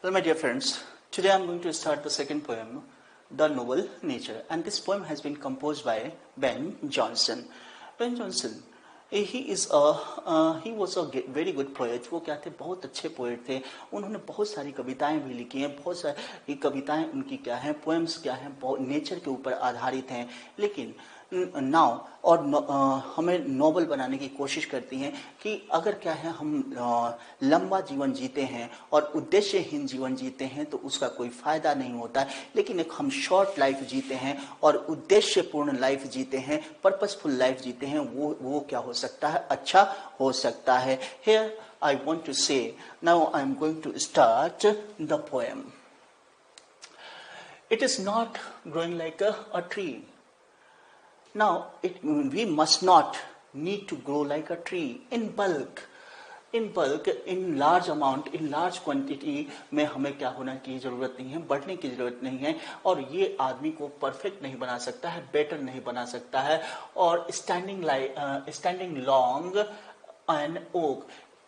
Well, my dear friends, today I'm going to start the second poem, The Noble Nature, and this poem has been composed by Ben Jonson. Ben Jonson, he was a very good poet. वो क्या थे, बहुत अच्छे poet थे. उन्होंने बहुत सारी कविताएं भी लिखी हैं. बहुत सारी कविताएं उनकी क्या हैं, पोएम्स क्या हैं, नेचर के ऊपर आधारित हैं. लेकिन नाउ और हमें नोबल बनाने की कोशिश करती हैं कि अगर क्या है हम लंबा जीवन जीते हैं और उद्देश्यहीन जीवन जीते हैं तो उसका कोई फायदा नहीं होता है. लेकिन एक हम शॉर्ट लाइफ जीते हैं और उद्देश्यपूर्ण लाइफ जीते हैं, पर्पसफुल लाइफ जीते हैं, वो क्या हो सकता है, अच्छा हो सकता है. Here I want to say, now I am going to start the poem. It is not growing like a tree. Now, we must not need to grow like a tree in bulk, in large amount, in large quantity में हमें क्या होना की ज़रूरत नहीं है, बढ़ने की ज़रूरत नहीं है. और ये आदमी को परफेक्ट नहीं बना सकता है, बेटर नहीं बना सकता है. और standing long an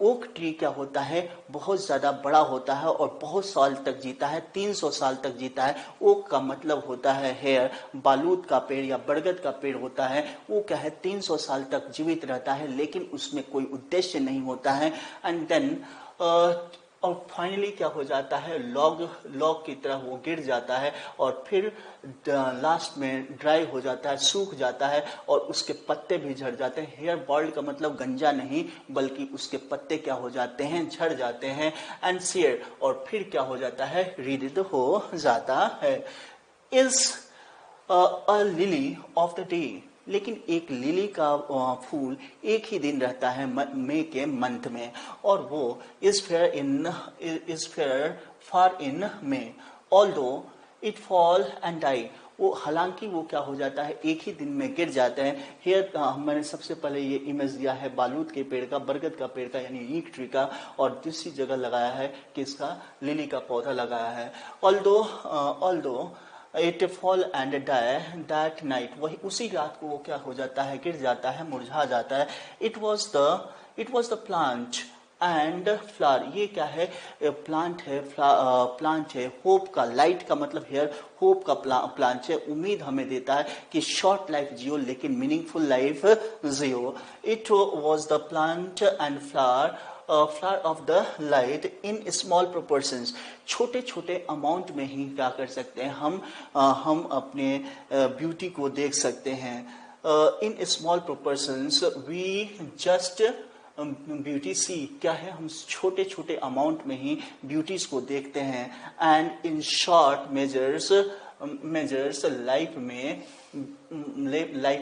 oak tree क्या होता है, बहुत ज़्यादा बड़ा होता है और बहुत साल तक जीता है, 300 साल तक जीता है. ओक का मतलब होता है हेयर, बालूद का पेड़ या बरगद का पेड़ होता है. वो क्या है, 300 साल तक जीवित रहता है, लेकिन उसमें कोई उद्देश्य नहीं होता है. एंड देन और फाइनली क्या हो जाता है, लॉग की तरह वो गिर जाता है और फिर लास्ट में ड्राई हो जाता है, सूख जाता है और उसके पत्ते भी झड़ जाते हैं. हेयर बॉल्ड का मतलब गंजा नहीं, बल्कि उसके पत्ते क्या हो जाते हैं, झड़ जाते हैं. एंड सीयर, और फिर क्या हो जाता है, रिडिड हो जाता है. Is a lily of the day. लेकिन एक लिली का फूल एक ही दिन रहता है मई के मंथ में, और वो is fair far in May, although it fall and die. वो हालांकि वो क्या हो जाता है, एक ही दिन में गिर जाते हैं. हियर मैंने सबसे पहले ये इमेज दिया है बालूद के पेड़ का, बरगद का पेड़ का यानी ईक ट्री का, और दूसरी जगह लगाया है कि इसका लिली का पौधा लगाया है. Although it fall and die that night. वही उसी रात को वो क्या हो जाता है, गिर जाता है, मुरझा जाता है. It was the plant and flower. ये क्या है, प्लांट है होप का. लाइट का मतलब हेयर होप का प्लांट है. उम्मीद हमें देता है कि शॉर्ट लाइफ जियो लेकिन meaningful life Jio. It was the plant and flower of the light in small proportions. छोटे छोटे अमाउंट में ही क्या कर सकते हैं हम अपने ब्यूटी को देख सकते हैं. In small proportions we just beauty see. क्या है, हम छोटे छोटे अमाउंट में ही ब्यूटीज को देखते हैं. And in short measures life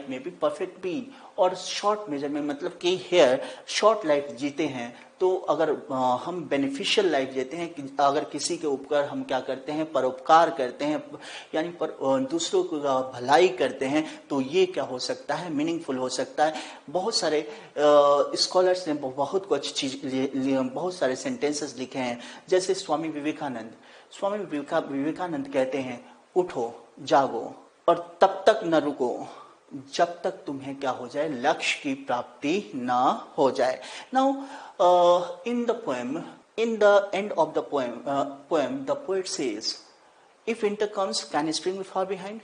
में भी परफेक्ट बी. और शॉर्ट मेजर में मतलब कि हेयर शॉर्ट लाइफ जीते हैं. तो अगर हम बेनिफिशियल लाइफ जीते हैं, अगर किसी के ऊपर हम क्या करते हैं, परोपकार करते हैं, यानी दूसरों को भलाई करते हैं, तो ये क्या हो सकता है, मीनिंगफुल हो सकता है. बहुत सारे स्कॉलर्स ने बहुत सारे सेंटेंसेस लिखे हैं. जैसे स्वामी विवेकानंद कहते हैं, उठो जागो और तब तक न रुको जब तक तुम्हें क्या हो जाए, लक्ष्य की प्राप्ति ना हो जाए. Now in the end of the poem the poet says, if winter comes can spring be far behind.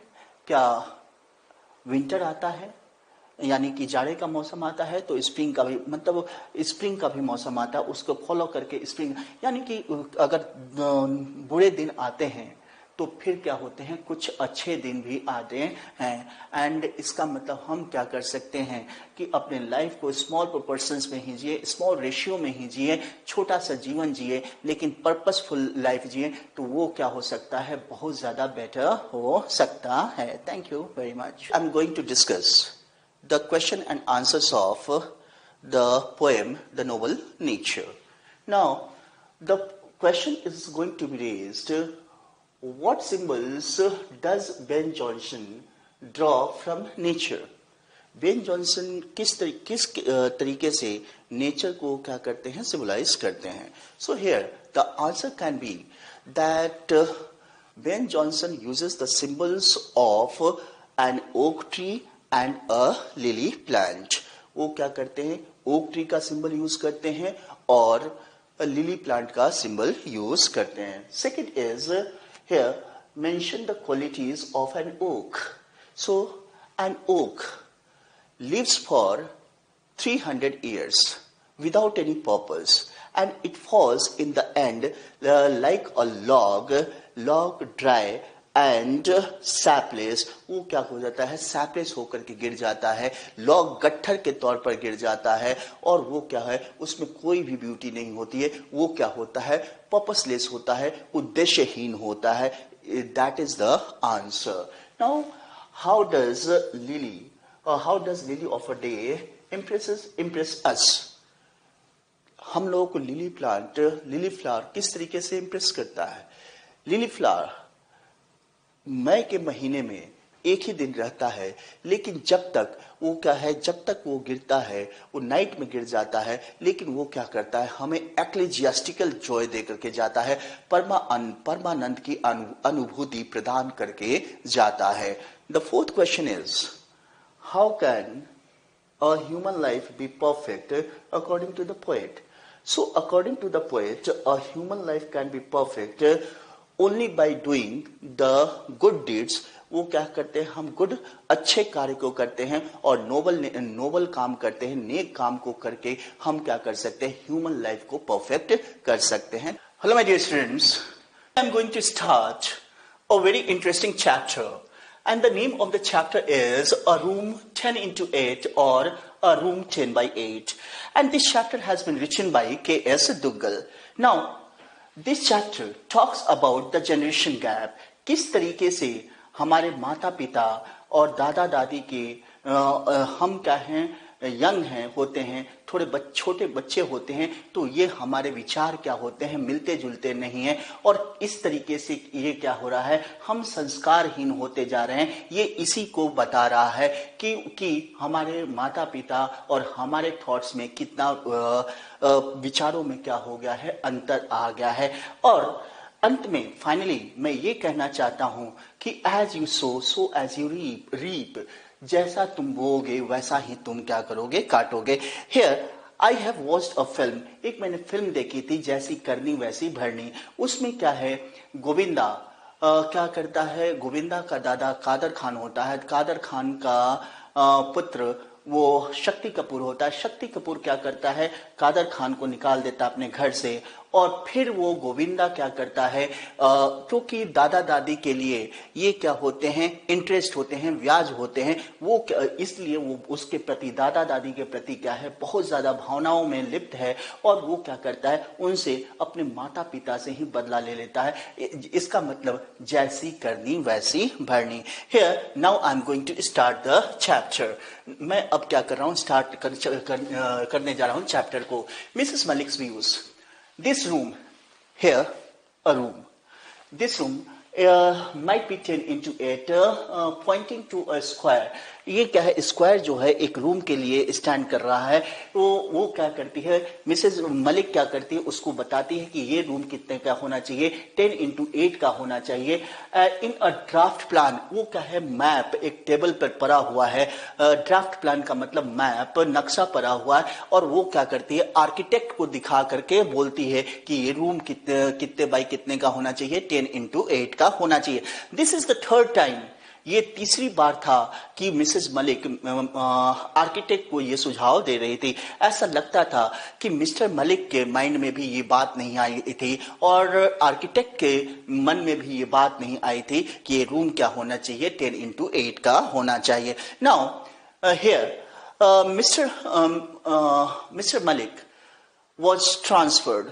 क्या विंटर आता है यानी कि जाड़े का मौसम आता है तो स्प्रिंग का भी मतलब स्प्रिंग का भी मौसम आता है, उसको फॉलो करके स्प्रिंग. यानी कि अगर बुरे दिन आते हैं तो फिर क्या होते हैं, कुछ अच्छे दिन भी आते हैं. एंड इसका मतलब हम क्या कर सकते हैं कि अपने लाइफ को स्मॉल प्रोपोर्शंस में ही जिए, स्मॉल रेशियो में ही जिए, छोटा सा जीवन जिए, लेकिन पर्पसफुल लाइफ जिए, तो वो क्या हो सकता है, बहुत ज़्यादा बेटर हो सकता है. Thank you very much. I am going to discuss the question and answers of the poem the noble nature. Now the question is going to be raised, what symbols does Ben Jonson draw from nature? Ben Jonson किस तरीके से nature को क्या करते हैं, symbolise करते हैं. So here the answer can be that Ben Jonson uses the symbols of an oak tree and a lily plant. वो क्या करते हैं, ओक ट्री का सिंबल यूज करते हैं और लिली प्लांट का सिंबल यूज करते हैं. Second is here mention the qualities of an oak. So an oak lives for 300 years without any purpose, and it falls in the end like a log dry and sapless. वो क्या हो जाता है, sapless होकर के गिर जाता है, लॉग गट्ठर के तौर पर गिर जाता है, और वो क्या है, उसमें कोई भी ब्यूटी नहीं होती है. वो क्या होता है, पर्पसलेस होता है, उद्देश्यहीन होता है. That is the answer. Now how does lily of a day impress us? हम लोगों को लिली फ्लावर किस तरीके से इम्प्रेस करता है? लिली फ्लावर मई के महीने में एक ही दिन रहता है, लेकिन जब तक वो क्या है, जब तक वो गिरता है, वो नाइट में गिर जाता है, लेकिन वो क्या करता है, हमें एक्लेजियास्टिकल जॉय दे करके जाता है, परमानंद की अनुभूति प्रदान करके जाता है. The fourth question is, how can a human life be perfect according to the poet? So according to the poet, a human life can be perfect only by doing the good deeds. वो क्या करते हैं, हम good अच्छे कार्य को करते हैं और नोबल काम करते हैं, नेक काम को करके हम क्या कर सकते हैं, ह्यूमन लाइफ को परफेक्ट कर सकते हैं. Hello my dear students, I am going to start a very interesting chapter. And the name of the chapter is A Room 10 into 8 or A Room 10 by 8. And this chapter has been written by K.S. Duggal. Now, this chapter talks about the generation gap. किस तरीके से हमारे माता पिता और दादा दादी के हम क्या हैं, यंग हैं, होते हैं, थोड़े छोटे बच्चे होते हैं, तो ये हमारे विचार क्या होते हैं, मिलते जुलते नहीं हैं, और इस तरीके से ये क्या हो रहा है, हम संस्कारहीन होते जा रहे हैं. ये इसी को बता रहा है कि हमारे माता पिता और हमारे थॉट्स में कितना विचारों में क्या हो गया है, अंतर आ गया है. और अंत में फाइनली मैं ये कहना चाहता हूं कि as you sow as you reap. जैसा तुम बोओगे वैसा ही तुम क्या करोगे, काटोगे. Here I have watched a film. एक मैंने फिल्म देखी थी, जैसी करनी वैसी भरनी. उसमें क्या है, गोविंदा क्या करता है, गोविंदा का दादा कादर खान होता है, कादर खान का पुत्र वो शक्ति कपूर होता है. शक्ति कपूर क्या करता है, कादर खान को निकाल देता अपने घर से, और फिर वो गोविंदा क्या करता है, क्योंकि दादा दादी के लिए ये क्या होते हैं, इंटरेस्ट होते हैं, ब्याज होते हैं, वो इसलिए वो उसके प्रति, दादा दादी के प्रति क्या है, बहुत ज्यादा भावनाओं में लिप्त है, और वो क्या करता है, उनसे अपने माता पिता से ही बदला ले लेता है. इसका मतलब जैसी करनी वैसी भरनी. Here now I am going to start the chapter. मैं अब क्या कर रहा हूँ, स्टार्ट करने जा रहा हूँ चैप्टर को. Mrs Malik's views. This room, here, a room. This room might be 10 into 8, pointing to a square. ये क्या है, स्क्वायर जो है एक रूम के लिए स्टैंड कर रहा है. वो क्या करती है, मिसेज मलिक क्या करती है, उसको बताती है कि ये रूम कितने का होना चाहिए, 10 into 8 का होना चाहिए. इन अ ड्राफ्ट प्लान, वो क्या है, मैप एक टेबल पर पड़ा हुआ है. ड्राफ्ट प्लान का मतलब मैप, नक्शा पड़ा हुआ है, और वो क्या करती है, आर्किटेक्ट को दिखा करके बोलती है कि ये रूम कितने बाई कितने का होना चाहिए, 10 into 8 का होना चाहिए. This is the third time, ये तीसरी बार था कि मिसेस मलिक आर्किटेक्ट को ये सुझाव दे रही थी. ऐसा लगता था कि मिस्टर मलिक के माइंड में भी ये बात नहीं आई थी, और आर्किटेक्ट के मन में भी ये बात नहीं आई थी कि ये रूम क्या होना चाहिए, 10 into 8 का होना चाहिए. Now here mister Malik was transferred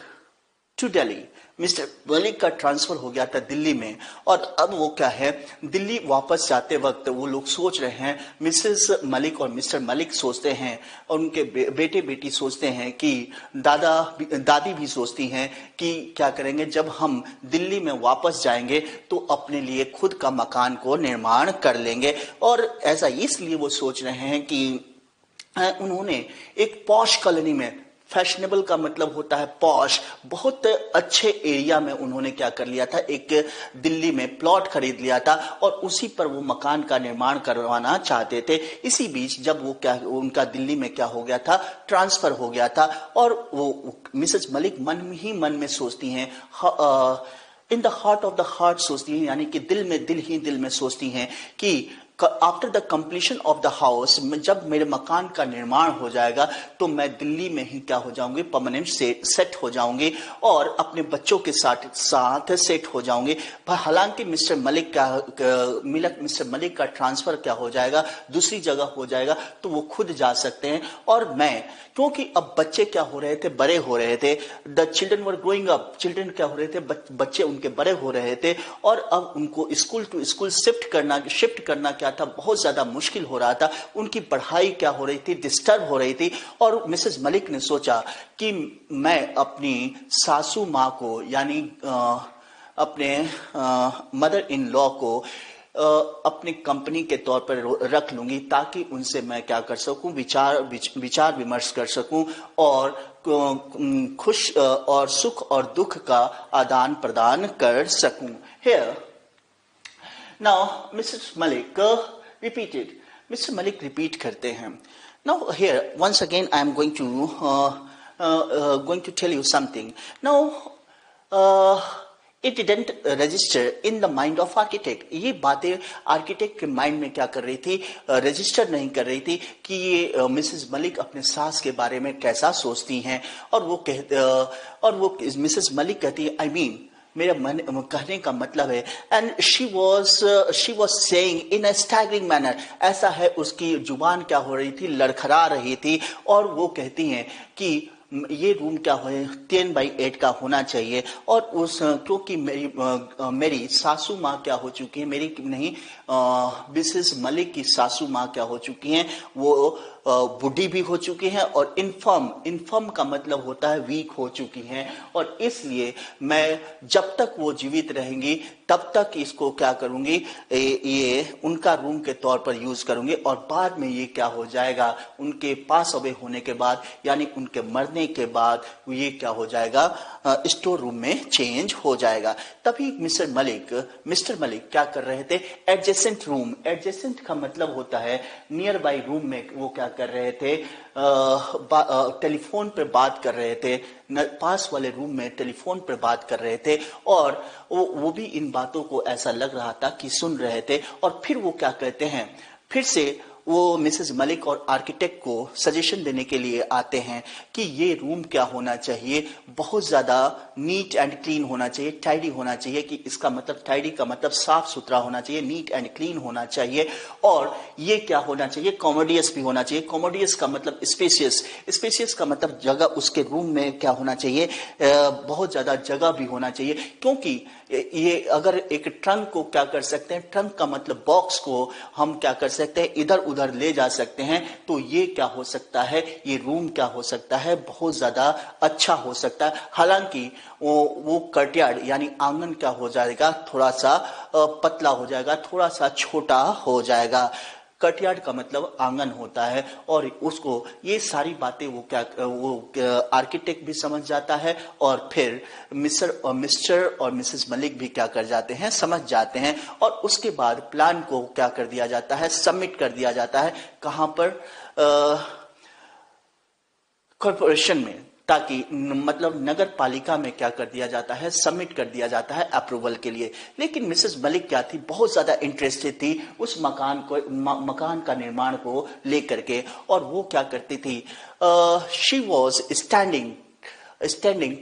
to Delhi. Mister Malik का ट्रांसफर हो गया था दिल्ली में, और अब वो क्या है, दिल्ली वापस जाते वक्त वो लोग सोच रहे हैं, मिसेस मलिक और मिस्टर मलिक सोचते हैं, और उनके बेटे बेटी सोचते हैं कि दादी भी सोचती हैं कि क्या करेंगे, जब हम दिल्ली में वापस जाएंगे तो अपने लिए खुद का मकान को निर्माण कर लेंगे. और ऐसा इसलिए वो सोच रहे हैं कि उन्होंने एक पॉश कॉलोनी में फैशनेबल का मतलब होता है पॉश, बहुत अच्छे एरिया में उन्होंने क्या कर लिया था, एक दिल्ली में प्लॉट खरीद लिया था और उसी पर वो मकान का निर्माण करवाना चाहते थे। इसी बीच जब वो क्या, उनका दिल्ली में क्या हो गया था, ट्रांसफर हो गया था और वो मिसेस मलिक मन ही मन में सोचती हैं, in the heart of the heart सोचती हैं, यानी कि दिल में दिल ही दिल में सोचती हैं कि after the completion of the house, जब मेरे मकान का निर्माण हो जाएगा तो मैं दिल्ली में ही क्या हो जाऊंगी, परमानेंट से सेट हो जाऊंगी और अपने बच्चों के साथ सेट हो जाऊंगी। पर हालांकि मिस्टर मलिक का ट्रांसफर क्या हो जाएगा, दूसरी जगह हो जाएगा, तो वो खुद जा सकते हैं और मैं, क्योंकि अब बच्चे क्या हो रहे थे, बड़े हो रहे थे, the children were growing up, children क्या हो रहे थे, बच्चे उनके बड़े हो रहे थे और अब उनको स्कूल टू स्कूल शिफ्ट करना क्या था, बहुत ज्यादा मुश्किल हो रहा था। उनकी पढ़ाई क्या हो रही थी, डिस्टर्ब हो रही थी और मिसेस मलिक ने सोचा कि मैं अपनी सासू माँ को, यानी अपने मदर इन लॉ को अपनी कंपनी के तौर पर रख लूंगी ताकि उनसे मैं क्या कर सकूं, विचार विमर्श कर सकूं और खुश और सुख और दुख का आदान प्रदान कर सकूं। Here now Mrs. Malik repeated, Mr. Malik repeat करते हैं। Now here once again I am going to tell you something. Now it didn't register in the mind of architect. ये बातें आर्किटेक्ट के माइंड में क्या कर रही थी, रजिस्टर नहीं कर रही थी कि ये मिसेस मलिक अपने सास के बारे में कैसा सोचती हैं। और वो मिसेस मलिक कहती है, आई मीन मेरा मन कहने का मतलब है, and she was saying in a staggering manner, ऐसा है उसकी जुबान क्या हो रही थी, लड़खड़ा रही थी और वो कहती हैं कि ये रूम क्या हो 10x8 का होना चाहिए और क्योंकि मेरी सासू माँ क्या हो चुकी है, मेरी नहीं मिसेस मलिक की सासू माँ क्या हो चुकी हैं, वो बूढ़ी भी हो चुकी हैं और इन्फर्म का मतलब होता है वीक हो चुकी हैं और इसलिए मैं जब तक वो जीवित रहेंगी तब तक इसको क्या करूंगी, ये उनका रूम के तौर पर यूज करूंगी और बाद में ये क्या हो जाएगा, उनके पास अवे होने के बाद, यानी उनके मरने के बाद ये क्या हो जाएगा, स्टोर रूम में चेंज हो जाएगा। तभी मिस्टर मलिक क्या कर रहे थे, एडजेसेंट रूम, एडजेसेंट का मतलब होता है नियर बाई रूम में वो क्या कर रहे थे, टेलीफोन पे बात कर रहे थे, पास वाले रूम में टेलीफोन पर बात कर रहे थे और वो भी इन बातों को ऐसा लग रहा था कि सुन रहे थे। और फिर वो क्या कहते हैं, फिर से वो मिसेस मलिक और आर्किटेक्ट को सजेशन देने के लिए आते हैं कि ये रूम क्या होना चाहिए, बहुत ज्यादा नीट एंड क्लीन होना चाहिए, टाइडी होना चाहिए, कि इसका मतलब टाइडी का मतलब साफ सुथरा होना चाहिए, नीट एंड क्लीन होना चाहिए और ये क्या होना चाहिए, कॉमोडियस भी होना चाहिए। कॉमोडियस का मतलब स्पेशियस, स्पेशियस का मतलब जगह, उसके रूम में क्या होना चाहिए, बहुत ज्यादा जगह भी होना चाहिए, क्योंकि ये अगर एक ट्रंक को क्या कर सकते हैं, ट्रंक का मतलब बॉक्स को हम क्या कर सकते हैं, इधर उधर ले जा सकते हैं, तो ये क्या हो सकता है, ये रूम क्या हो सकता है, बहुत ज्यादा अच्छा हो सकता है। हालांकि वो कटियार्ड यानी आंगन क्या हो जाएगा, थोड़ा सा पतला हो जाएगा, थोड़ा सा छोटा हो जाएगा। कटयार्ड का मतलब आंगन होता है और उसको ये सारी बातें वो आर्किटेक्ट भी समझ जाता है और फिर मिस्टर और मिसेस मलिक भी क्या कर जाते हैं, समझ जाते हैं और उसके बाद प्लान को क्या कर दिया जाता है, सबमिट कर दिया जाता है। कहां पर, कॉर्पोरेशन में, ताकि मतलब नगर पालिका में क्या कर दिया जाता है, सबमिट कर दिया जाता है अप्रूवल के लिए। लेकिन मिसेस मलिक क्या थी, बहुत ज्यादा इंटरेस्टेड थी उस मकान का निर्माण को लेकर के और वो क्या करती थी, she was standing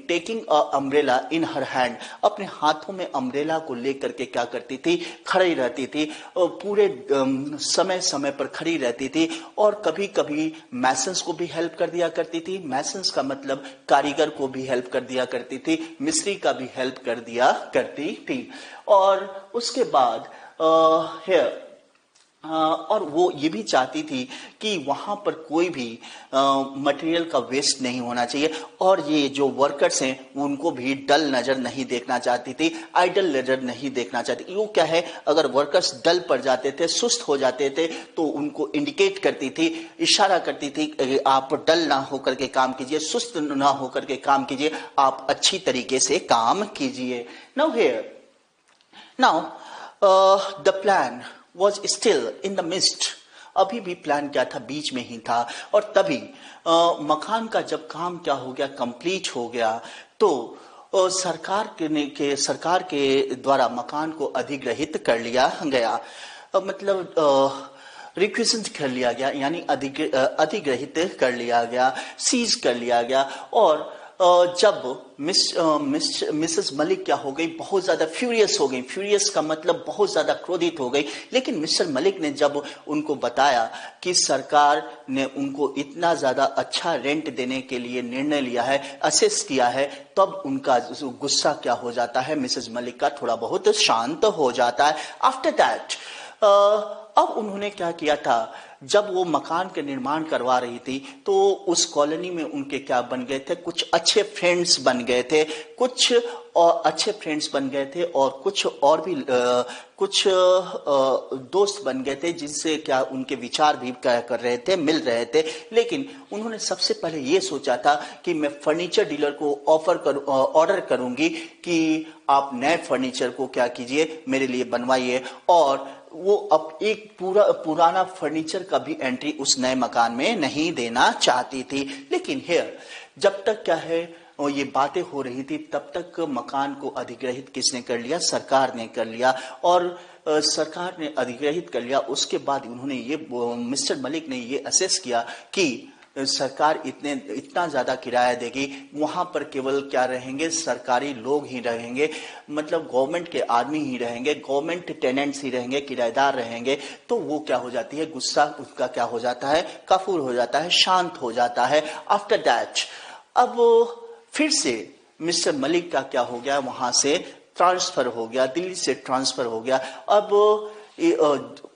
taking a umbrella in her hand, अपने हाथों में अम्ब्रेला को लेकर के क्या करती थी, खड़ी रहती थी, पूरे समय पर खड़ी रहती थी और कभी कभी मैसन्स को भी हेल्प कर दिया करती थी। मैसन्स का मतलब कारीगर को भी हेल्प कर दिया करती थी, मिस्त्री का भी हेल्प कर दिया करती थी। और उसके बाद और वो ये भी चाहती थी कि वहाँ पर कोई भी मटेरियल का वेस्ट नहीं होना चाहिए, और ये जो वर्कर्स हैं उनको भी डल नज़र नहीं देखना चाहती थी, आइडल नज़र नहीं देखना चाहती। वो क्या है, अगर वर्कर्स डल पड़ जाते थे, सुस्त हो जाते थे, तो उनको इंडिकेट करती थी, इशारा करती थी, आप डल ना होकर के काम कीजिए, सुस्त ना होकर के काम कीजिए, आप अच्छी तरीके से काम कीजिए। Now the plan was still in the midst। अभी भी प्लान क्या था, बीच में ही था। और तभी मकान का जब काम क्या हो गया, कंप्लीट हो गया, तो सरकार के द्वारा मकान को अधिग्रहित कर लिया गया। मतलब रिक्विजिट कर लिया गया, यानी अधिग्रहित कर लिया गया, सीज कर लिया गया। और जब मिसेस मलिक क्या हो गई, बहुत ज्यादा फ्यूरियस हो गई। फ्यूरियस का मतलब बहुत ज्यादा क्रोधित हो गई। लेकिन मिस्टर मलिक ने जब उनको बताया कि सरकार ने उनको इतना ज्यादा अच्छा रेंट देने के लिए निर्णय लिया है, असेस किया है, तब उनका गुस्सा क्या हो जाता है, मिसेस मलिक का थोड़ा बहुत शांत हो जाता है। आफ्टर दैट अब उन्होंने क्या किया था, जब वो मकान के निर्माण करवा रही थी, तो उस कॉलोनी में उनके क्या बन गए थे, कुछ अच्छे फ्रेंड्स बन गए थे, कुछ और अच्छे फ्रेंड्स बन गए थे, और कुछ और भी कुछ दोस्त बन गए थे, जिनसे क्या उनके विचार भी कर रहे थे, मिल रहे थे। लेकिन उन्होंने सबसे पहले ये सोचा था कि मैं फर्नीचर डीलर को ऑर्डर करूंगी कि आप नए फर्नीचर को क्या कीजिए, मेरे लिए बनवाइए। और वो अब एक पुराना फर्नीचर का भी एंट्री उस नए मकान में नहीं देना चाहती थी। लेकिन हियर जब तक क्या है और ये बातें हो रही थी, तब तक मकान को अधिग्रहित किसने कर लिया, सरकार ने कर लिया। और सरकार ने अधिग्रहित कर लिया। उसके बाद उन्होंने ये मिस्टर मलिक ने ये असेस किया कि सरकार इतना ज्यादा किराया देगी, वहां पर केवल क्या रहेंगे, सरकारी लोग ही रहेंगे, मतलब गवर्नमेंट के आदमी ही रहेंगे, गवर्नमेंट टेनेंट्स ही रहेंगे, किराएदार रहेंगे। तो वो क्या हो जाती है, गुस्सा उसका क्या हो जाता है, काफूर हो जाता है, शांत हो जाता है। आफ्टर दैट अब फिर से मिस्टर मलिक का क्या हो गया, वहां से ट्रांसफर हो गया, दिल्ली से ट्रांसफर हो गया। अब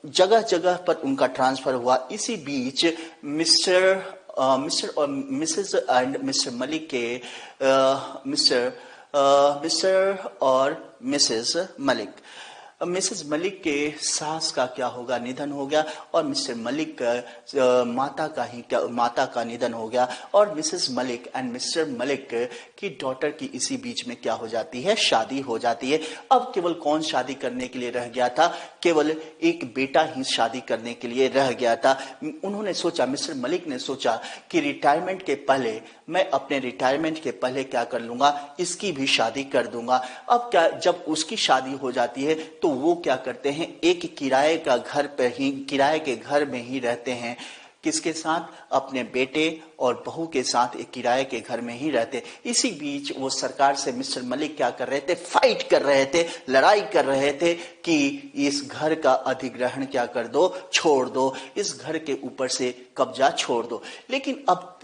जगह जगह पर उनका ट्रांसफर हुआ। इसी बीच मिस्टर और मिसेस एंड मिस्टर मलिक के मिस्टर और मिसेस मलिक, मिसेस मलिक के सास का क्या होगा, निधन हो गया। और मिस्टर मलिक का माता का निधन हो गया। और Mrs Malik and mister Malik की डॉटर की इसी बीच में क्या हो जाती है, शादी हो जाती है। अब केवल कौन शादी करने के लिए रह गया था, केवल एक बेटा ही शादी करने के लिए रह गया था। उन्होंने सोचा, मिस्टर मलिक ने सोचा कि रिटायरमेंट के पहले मैं अपने रिटायरमेंट के पहले क्या कर लूंगा, इसकी भी शादी कर दूंगा। अब क्या, जब उसकी शादी हो जाती है तो वो क्या करते हैं, एक किराए के घर में ही रहते हैं। किसके साथ, अपने बेटे और बहू के साथ एक किराए के घर में ही रहते। इसी बीच वो सरकार से मिस्टर मलिक क्या कर रहे थे, फाइट कर रहे थे, लड़ाई कर रहे थे कि इस घर का अधिग्रहण क्या कर दो, छोड़ दो, इस घर के ऊपर से कब्जा छोड़ दो। लेकिन अब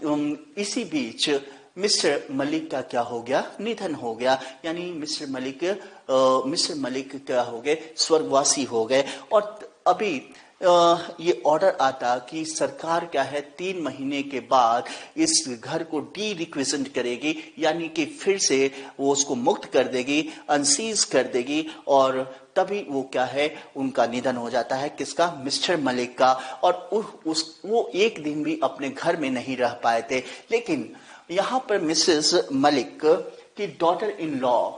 इसी बीच मिस्टर मलिक का क्या हो गया, निधन हो गया। यानी मिस्टर मलिक क्या हो गए, स्वर्गवासी हो गए। और अभी ये ऑर्डर आता कि सरकार क्या है, 3 महीने के बाद इस घर को डी रिक्विजिट करेगी, यानी कि फिर से वो उसको मुक्त कर देगी, अनसीज कर देगी। और तभी वो क्या है, उनका निधन हो जाता है, किसका, मिस्टर मलिक का। और वो एक दिन भी अपने घर में नहीं रह पाए थे। लेकिन यहाँ पर मिसेस मलिक की डॉटर इन लॉ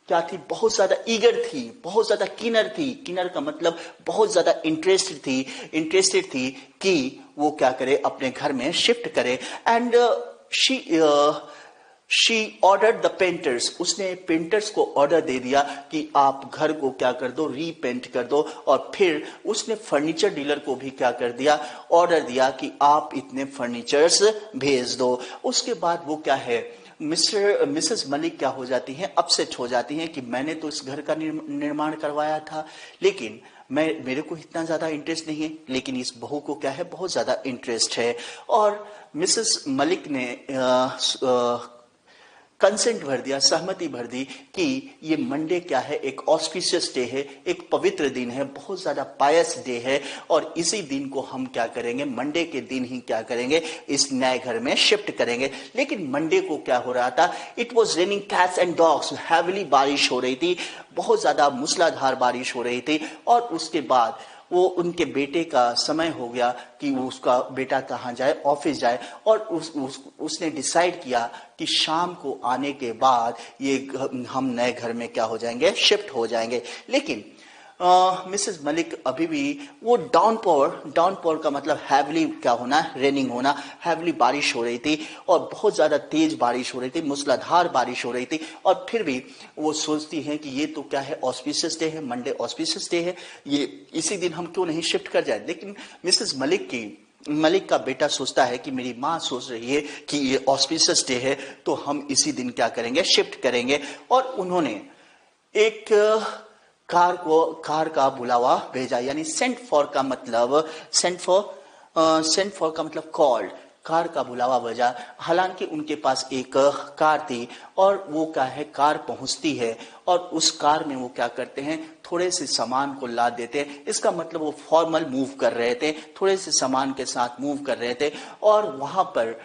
क्या थी, बहुत ज्यादा ईगर थी, बहुत ज्यादा किनर थी। किनर का मतलब बहुत ज्यादा इंटरेस्टेड थी कि वो क्या करे, अपने घर में शिफ्ट करे। And she ordered the painters, उसने पेंटर्स को ऑर्डर दे दिया कि आप घर को क्या कर दो, रीपेंट कर दो। और फिर उसने फर्नीचर डीलर को भी क्या कर दिया, ऑर्डर दिया कि आप इतने फर्नीचर्स भेज दो। उसके बाद वो क्या है, मिसेस मलिक क्या हो जाती हैं, अपसेट हो जाती हैं कि मैंने तो इस घर का निर्माण करवाया था, लेकिन मेरे को इतना ज्यादा इंटरेस्ट नहीं है, लेकिन इस बहू को क्या है, बहुत ज्यादा इंटरेस्ट है। और मिसेस मलिक ने कंसेंट भर दिया, सहमति भर दी कि ये मंडे क्या है, एक ऑस्पिशियस डे है, एक पवित्र दिन है, बहुत ज्यादा पायस डे है, और इसी दिन को हम क्या करेंगे, मंडे के दिन ही क्या करेंगे, इस नए घर में शिफ्ट करेंगे। लेकिन मंडे को क्या हो रहा था, it was raining cats and dogs, heavily बारिश हो रही थी, बहुत ज्यादा मूसलाधार बारिश हो रही थी। और उसके बाद वो उनके बेटे का समय हो गया कि उसका बेटा कहाँ जाए, ऑफिस जाए, और उसने डिसाइड किया कि शाम को आने के बाद ये हम नए घर में क्या हो जाएंगे, शिफ्ट हो जाएंगे। लेकिन मिसेस मलिक अभी भी वो डाउनपोर का मतलब हैवली क्या होना, रेनिंग होना, हैवली बारिश हो रही थी और बहुत ज्यादा तेज बारिश हो रही थी, मूसलाधार बारिश हो रही थी। और फिर भी वो सोचती हैं कि ये तो क्या है, ऑस्पिशियस डे है, मंडे ऑस्पिशियस डे है, ये इसी दिन हम क्यों नहीं शिफ्ट कर जाए। लेकिन मिसेस मलिक का बेटा सोचता है कि मेरी माँ सोच रही है कि ये ऑस्पिशियस डे है, तो हम इसी दिन क्या करेंगे, शिफ्ट करेंगे। और उन्होंने एक कार का बुलावा भेजा, यानी सेंट फॉर का मतलब कॉल्ड, कार का बुलावा भेजा। हालांकि उनके पास एक कार थी और वो क्या है, कार पहुंचती है और उस कार में वो क्या करते हैं, थोड़े से सामान को लाद देते हैं। इसका मतलब वो फॉर्मल मूव कर रहे थे, थोड़े से सामान के साथ मूव कर रहे थे। और वहां पर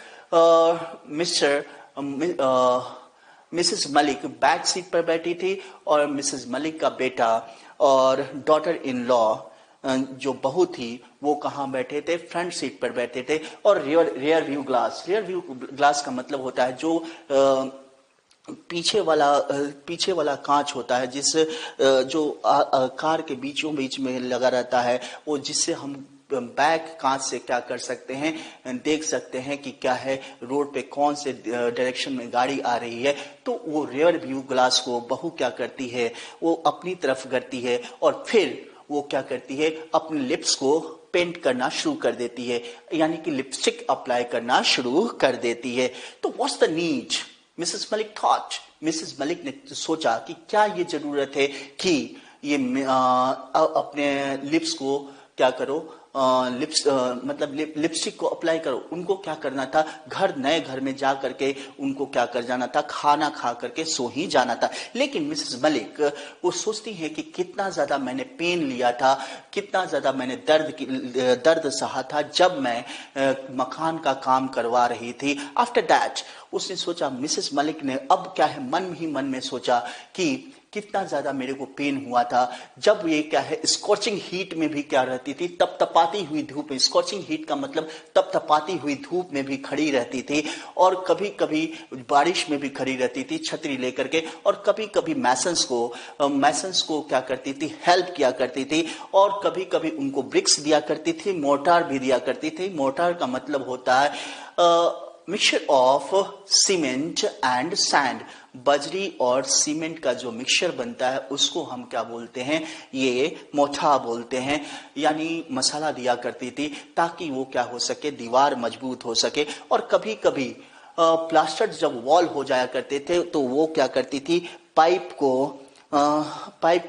मिसेस मलिक बैक सीट पर बैठी थी और मिसेस मलिक का बेटा और डॉटर इन लॉ जो बहू थी वो कहाँ बैठे थे, फ्रंट सीट पर बैठे थे। और रियर व्यू ग्लास का मतलब होता है जो पीछे वाला कांच होता है, जिस जो कार के बीचों बीच में लगा रहता है, वो जिससे हम बैक कांच से क्या कर सकते हैं, देख सकते हैं कि क्या है, रोड पे कौन से डायरेक्शन में गाड़ी आ रही है। तो वो रियर व्यू ग्लास को बहू क्या करती है, वो अपनी तरफ करती है और फिर वो क्या करती है, अपने लिप्स को पेंट करना शुरू कर देती है, यानी कि लिपस्टिक अप्लाई करना शुरू कर देती है। तो what's the need, Mrs Malik ने सोचा कि क्या ये जरूरत है कि ये अपने लिप्स को क्या करो, लिपस्टिक को अप्लाई करो। उनको क्या करना था, नए घर में जा करके उनको क्या कर जाना था, खाना खा करके सो ही जाना था। लेकिन मिसेस मलिक वो सोचती है कि कितना ज्यादा मैंने पेन लिया था, कितना ज्यादा मैंने दर्द सहा था जब मैं मकान का काम करवा रही थी। आफ्टर दैट उसने सोचा, मिसेस मलिक ने अब क्या है, मन ही मन में सोचा कि कितना ज्यादा मेरे को पेन हुआ था जब ये क्या है, स्कॉचिंग हीट में भी क्या रहती थी, तपतपाती हुई धूप में। स्कॉचिंग हीट का मतलब तपतपाती हुई धूप में भी खड़ी रहती थी, और कभी कभी बारिश में भी खड़ी रहती थी छतरी लेकर के, और कभी कभी मैसन्स को क्या करती थी, हेल्प किया करती थी, और कभी कभी उनको ब्रिक्स दिया करती थी, मोर्टार भी दिया करती थी। मोर्टार का मतलब होता है mixture of cement and sand, बजरी और सीमेंट का जो मिक्सचर बनता है उसको हम क्या बोलते हैं, ये मोठा बोलते हैं। यानी मसाला दिया करती थी ताकि वो क्या हो सके, दीवार मजबूत हो सके। और कभी कभी प्लास्टर जब वॉल हो जाया करते थे तो वो क्या करती थी, पाइप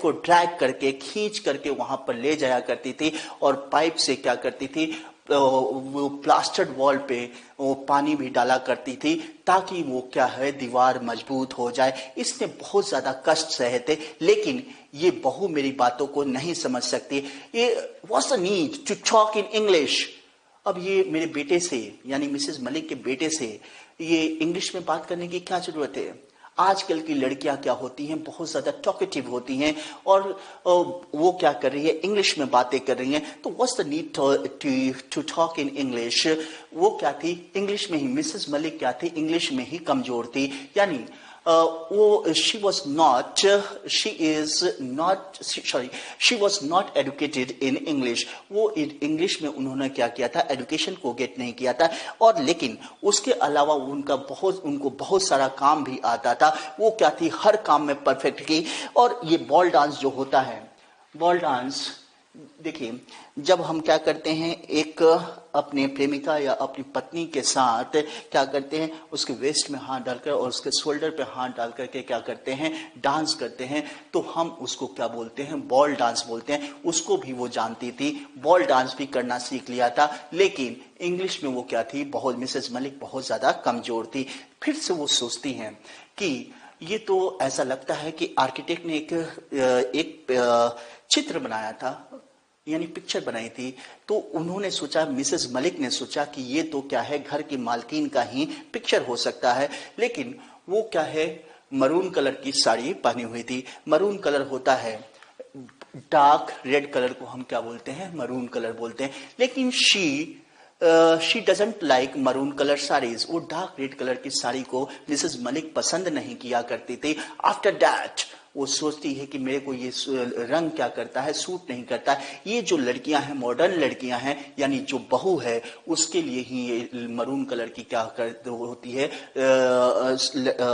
को ड्रैग करके, खींच करके वहां पर ले जाया करती थी, और पाइप से क्या करती थी, वो प्लास्टर्ड वॉल पे वो पानी भी डाला करती थी ताकि वो क्या है, दीवार मजबूत हो जाए। इसने बहुत ज्यादा कष्ट सहे थे, लेकिन ये बहू मेरी बातों को नहीं समझ सकती। ये what's the need to talk in English. अब ये मेरे बेटे से, यानी मिसेस मलिक के बेटे से ये इंग्लिश में बात करने की क्या जरूरत है। आजकल की लड़कियां क्या होती हैं, बहुत ज्यादा टॉकेटिव होती हैं, और वो क्या कर रही है, इंग्लिश में बातें कर रही हैं। तो what's the need to talk in English. वो क्या थी, इंग्लिश में ही, मिसेस मलिक क्या थी, इंग्लिश में ही कमजोर थी। यानी वो she was not educated in English. वो इंग्लिश में उन्होंने क्या किया था, एडुकेशन को गेट नहीं किया था। और लेकिन उसके अलावा उनको बहुत सारा काम भी आता था। वो क्या थी, हर काम में परफेक्ट की। और ये बॉल डांस जो होता है, बॉल डांस देखिए, जब हम क्या करते हैं, एक अपने प्रेमिका या अपनी पत्नी के साथ क्या करते हैं, उसके वेस्ट में हाथ डालकर और उसके शोल्डर पे हाथ डाल करके क्या करते हैं, डांस करते हैं, तो हम उसको क्या बोलते हैं, बॉल डांस बोलते हैं। उसको भी वो जानती थी, बॉल डांस भी करना सीख लिया था, लेकिन इंग्लिश में वो क्या थी, बहुत, मिसेस मलिक बहुत ज्यादा कमजोर थी। फिर से वो सोचती हैं कि ये तो ऐसा लगता है कि आर्किटेक्ट ने एक चित्र बनाया था, यानी पिक्चर बनाई थी। तो उन्होंने सोचा, मिसेस मलिक ने सोचा कि ये तो क्या है, घर की मालकिन का ही पिक्चर हो सकता है। लेकिन वो क्या है, मरून कलर की साड़ी पहनी हुई थी। मरून कलर होता है, डार्क रेड कलर को हम क्या बोलते हैं, मरून कलर बोलते हैं। लेकिन she doesn't like maroon colour saris. वो डार्क रेड कलर की साड़ी को मिसेस मलिक पसंद नहीं किया करती थी। आफ्टर दैट वो सोचती है कि मेरे को ये रंग क्या करता है, सूट नहीं करता है। ये जो लड़कियां हैं, मॉडर्न लड़कियां हैं, यानी जो बहू है, उसके लिए ही ये मरून कलर की क्या कर होती है,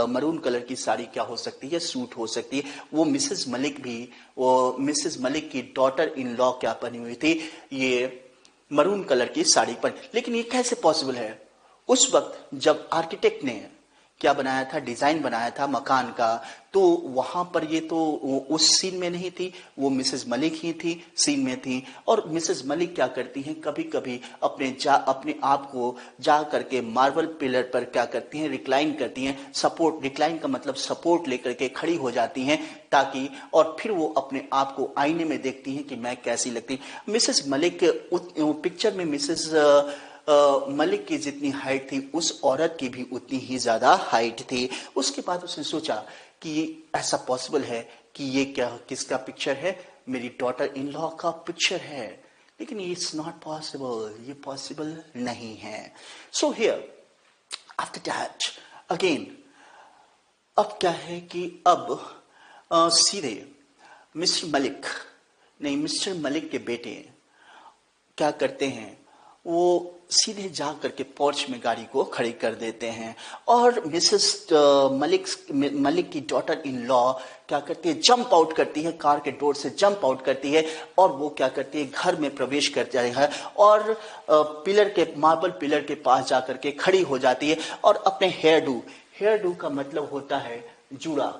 मरून कलर की साड़ी क्या हो सकती है, सूट हो सकती है। वो मिसेस मलिक भी, वो मिसेस मलिक की डॉटर इन लॉ क्या पहनी हुई थी, ये मरून कलर की साड़ी पर। लेकिन ये कैसे पॉसिबल है? उस वक्त जब आर्किटेक्ट ने क्या बनाया था, डिजाइन बनाया था मकान का, तो वहां पर ये तो उस सीन में नहीं थी, वो मिसेस मलिक ही थी, सीन में थी। और मिसेस मलिक क्या करती हैं, कभी कभी अपने आप को जा करके मार्बल पिलर पर क्या करती हैं, रिक्लाइन करती हैं। सपोर्ट, रिक्लाइन का मतलब सपोर्ट लेकर के खड़ी हो जाती हैं, ताकि, और फिर वो अपने आप को आईने में देखती हैं कि मैं कैसी लगती। मिसेस मलिक पिक्चर में मिसेस मलिक की जितनी हाइट थी, उस औरत की भी उतनी ही ज्यादा हाइट थी। उसके बाद उसने सोचा कि ऐसा पॉसिबल है कि ये क्या, किसका पिक्चर है, मेरी डॉटर इन लॉ का पिक्चर है। लेकिन ये इट्स नॉट पॉसिबल, ये पॉसिबल नहीं है। So here after that again, अब क्या है कि अब सीधे मिस्टर मलिक, नहीं, मिस्टर मलिक के बेटे क्या करते हैं, वो सीधे जा करके पोर्च में गाड़ी को खड़ी कर देते हैं। और मिसेस मलिक की डॉटर इन लॉ क्या करती है, जंप आउट करती है, कार के डोर से जंप आउट करती है, और वो क्या करती है, घर में प्रवेश कर जाती है, और पिलर के, मार्बल पिलर के पास जाकर के खड़ी हो जाती है, और अपने हेयर डू का मतलब होता है जूड़ा।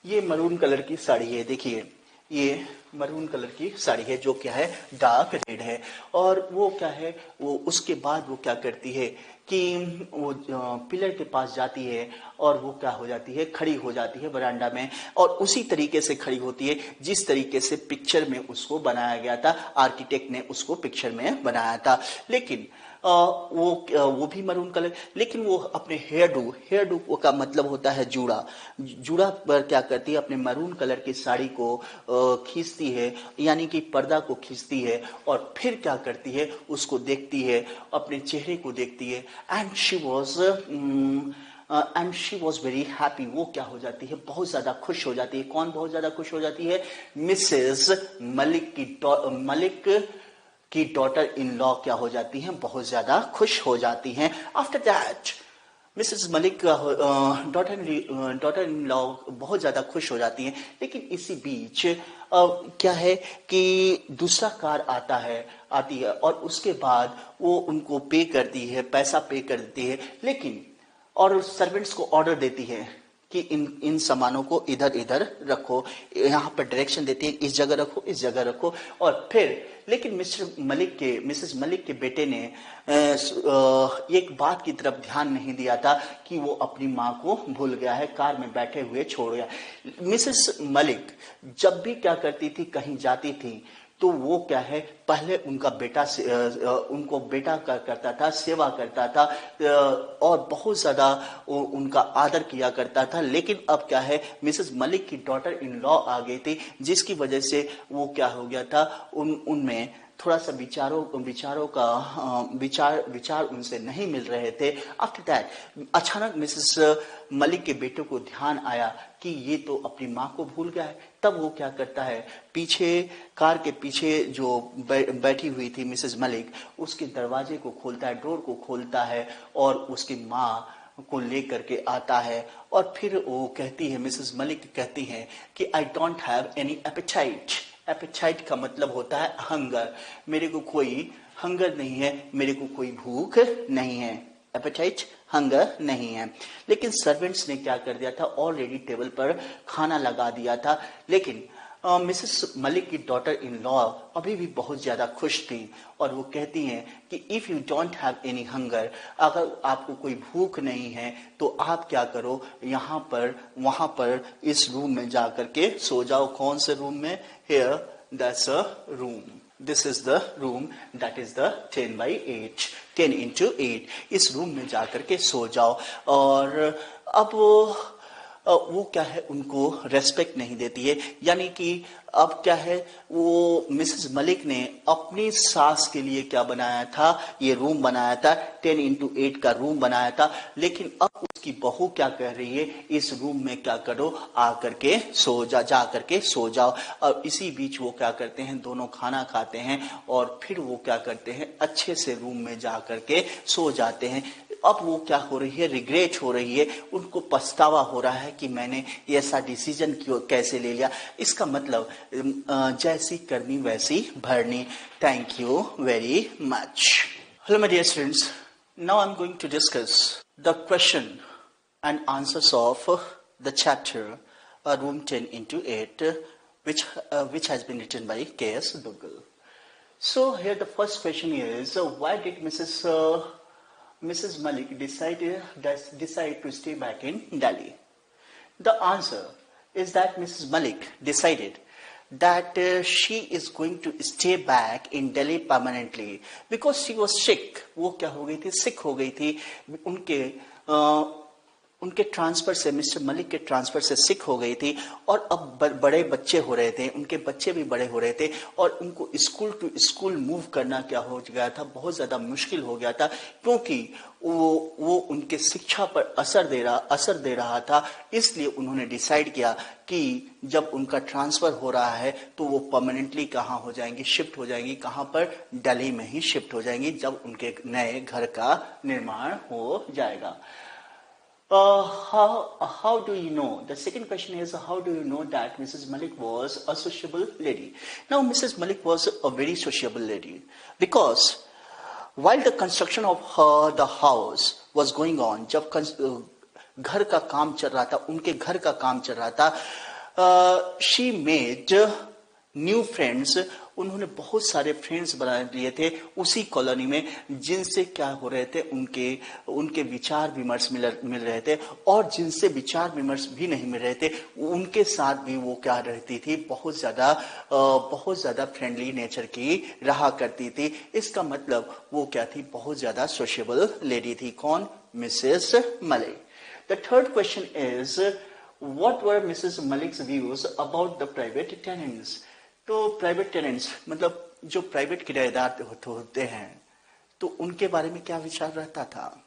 ये मरून कलर की साड़ी है, देखिए, ये मरून कलर की साड़ी है, जो क्या है, डार्क रेड है। और वो क्या है, वो उसके बाद वो क्या करती है कि वो पिलर के पास जाती है, और वो क्या हो जाती है, खड़ी हो जाती है बरामदा में, और उसी तरीके से खड़ी होती है जिस तरीके से पिक्चर में उसको बनाया गया था, आर्किटेक्ट ने उसको पिक्चर में बनाया था। लेकिन वो भी मरून कलर, लेकिन वो अपने हेयर डू का मतलब होता है जूड़ा। जूड़ा पर क्या करती है, अपने मरून कलर की साड़ी को खींचती है, यानी कि पर्दा को खींचती है, और फिर क्या करती है, उसको देखती है, अपने चेहरे को देखती है। And she was very happy. वो क्या हो जाती है, बहुत ज्यादा खुश हो जाती है। कौन बहुत ज्यादा खुश हो जाती है? मिसेस मलिक की डॉटर इन लॉ क्या हो जाती हैं, बहुत ज्यादा खुश हो जाती हैं। After that Mrs Malik daughter in law बहुत ज्यादा खुश हो जाती हैं। लेकिन इसी बीच क्या है कि दूसरा कार आती है, और उसके बाद वो उनको पे करती है, पैसा पे कर देती है। लेकिन और सर्वेंट्स को ऑर्डर देती है कि इन सामानों को इधर इधर रखो, यहाँ पर डायरेक्शन देती है, इस जगह रखो, इस जगह रखो। और फिर लेकिन मिसेस मलिक के बेटे ने एक बात की तरफ ध्यान नहीं दिया था कि वो अपनी माँ को भूल गया है, कार में बैठे हुए छोड़ गया। मिसेस मलिक जब भी क्या करती थी, कहीं जाती थी, तो वो क्या है, पहले उनका बेटा उनको बेटा करता था, सेवा करता था, और बहुत ज्यादा उनका आदर किया करता था। लेकिन अब क्या है, मिसेस मलिक की डॉटर इन लॉ आ गई थी, जिसकी वजह से वो क्या हो गया था, उनमें थोड़ा सा विचार उनसे नहीं मिल रहे थे। आफ्टर दैट अचानक मिसेस मलिक के बेटे को ध्यान आया कि ये तो अपनी माँ को भूल गया है। तब वो क्या करता है, पीछे, कार के पीछे जो बैठी हुई थी मिसेस मलिक, उसके दरवाजे को खोलता है, डोर को खोलता है, और उसकी माँ को लेकर के आता है। और फिर वो कहती है, मिसेस मलिक कहती हैं कि I don't have any appetite appetite का मतलब होता है हंगर, मेरे को कोई हंगर नहीं है, मेरे को कोई भूख नहीं है, एपेटाइट हंगर नहीं है। लेकिन सर्वेंट्स ने क्या कर दिया था, ऑलरेडी टेबल पर खाना लगा दिया था। लेकिन मिसेस मलिक की डॉटर इन लॉ अभी भी बहुत ज़्यादा खुश थी और वो कहती हैं कि if you don't have any hunger, अगर आपको कोई भूख नहीं है तो आप क्या करो, यहाँ पर वहाँ पर इस रूम में जा करके सो जाओ। कौन से रूम में? Here that's a room, this is the room, that is the 10/8, 10x8। इस रूम में जा करके सो जाओ। और अब वो क्या है, उनको रेस्पेक्ट नहीं देती है। यानी कि अब क्या है, वो मिसेस मलिक ने अपनी सास के लिए क्या बनाया था, ये रूम बनाया था, 10x8 का रूम बनाया था। लेकिन अब उसकी बहू क्या कह रही है, इस रूम में क्या करो, आ करके सो जा करके सो जाओ। और इसी बीच वो क्या करते हैं, दोनों खाना खाते हैं और फिर वो क्या करते हैं, अच्छे से रूम में जा करके सो जाते हैं। अब वो क्या हो रही है, रिग्रेट हो रही है, उनको पछतावा हो रहा है कि मैंने ऐसा डिसीजन क्यों कैसे ले लिया। इसका मतलब जैसी करनी वैसी भरनी। Thank you very much. Hello my dear students, now I am going to discuss the question and answers of the chapter Room 10x8, which has been written by K.S. Duggal. So here the first question is, why did Mrs. Malik decide to stay back in Delhi? The answer is that Mrs. Malik decided that she is going to stay back in Delhi permanently because she was sick. वो क्या हो गई थी, sick हो गई थी। उनके transfer से, मिस्टर मलिक के ट्रांसफर से सिक हो गई थी और अब बड़े बच्चे हो रहे थे, उनके बच्चे भी बड़े हो रहे थे और उनको स्कूल टू स्कूल मूव करना क्या हो गया था, बहुत ज़्यादा मुश्किल हो गया था, क्योंकि वो उनके शिक्षा पर असर दे रहा था। इसलिए उन्होंने डिसाइड किया कि जब उनका ट्रांसफर हो रहा है तो वो परमानेंटली कहाँ हो जाएंगी, शिफ्ट हो जाएंगी, कहाँ पर, दिल्ली में ही शिफ्ट हो जाएंगी जब उनके नए घर का निर्माण हो जाएगा। How do you know? The second question is, how do you know that Mrs. Malik was a sociable lady? Now, Mrs. Malik was a very sociable lady because while the construction of the house was going on, जब घर का काम चल रहा था, उनके घर का काम चल रहा था, she made न्यू फ्रेंड्स, उन्होंने बहुत सारे फ्रेंड्स बना लिए थे उसी कॉलोनी में, जिनसे क्या हो रहे थे, उनके विचार विमर्श मिल रहे थे, और जिनसे विचार विमर्श भी नहीं मिल रहे थे उनके साथ भी वो क्या रहती थी, बहुत ज़्यादा फ्रेंडली नेचर की रहा करती थी। इसका मतलब वो क्या थी, बहुत ज़्यादा सोशेबल लेडी थी। कौन? Mrs Malik. The third question is, what were Mrs. Malik's views about the private tenants? तो प्राइवेट टेनेंट्स मतलब जो प्राइवेट किराएदार होते हैं, तो उनके बारे में क्या विचार रहता था?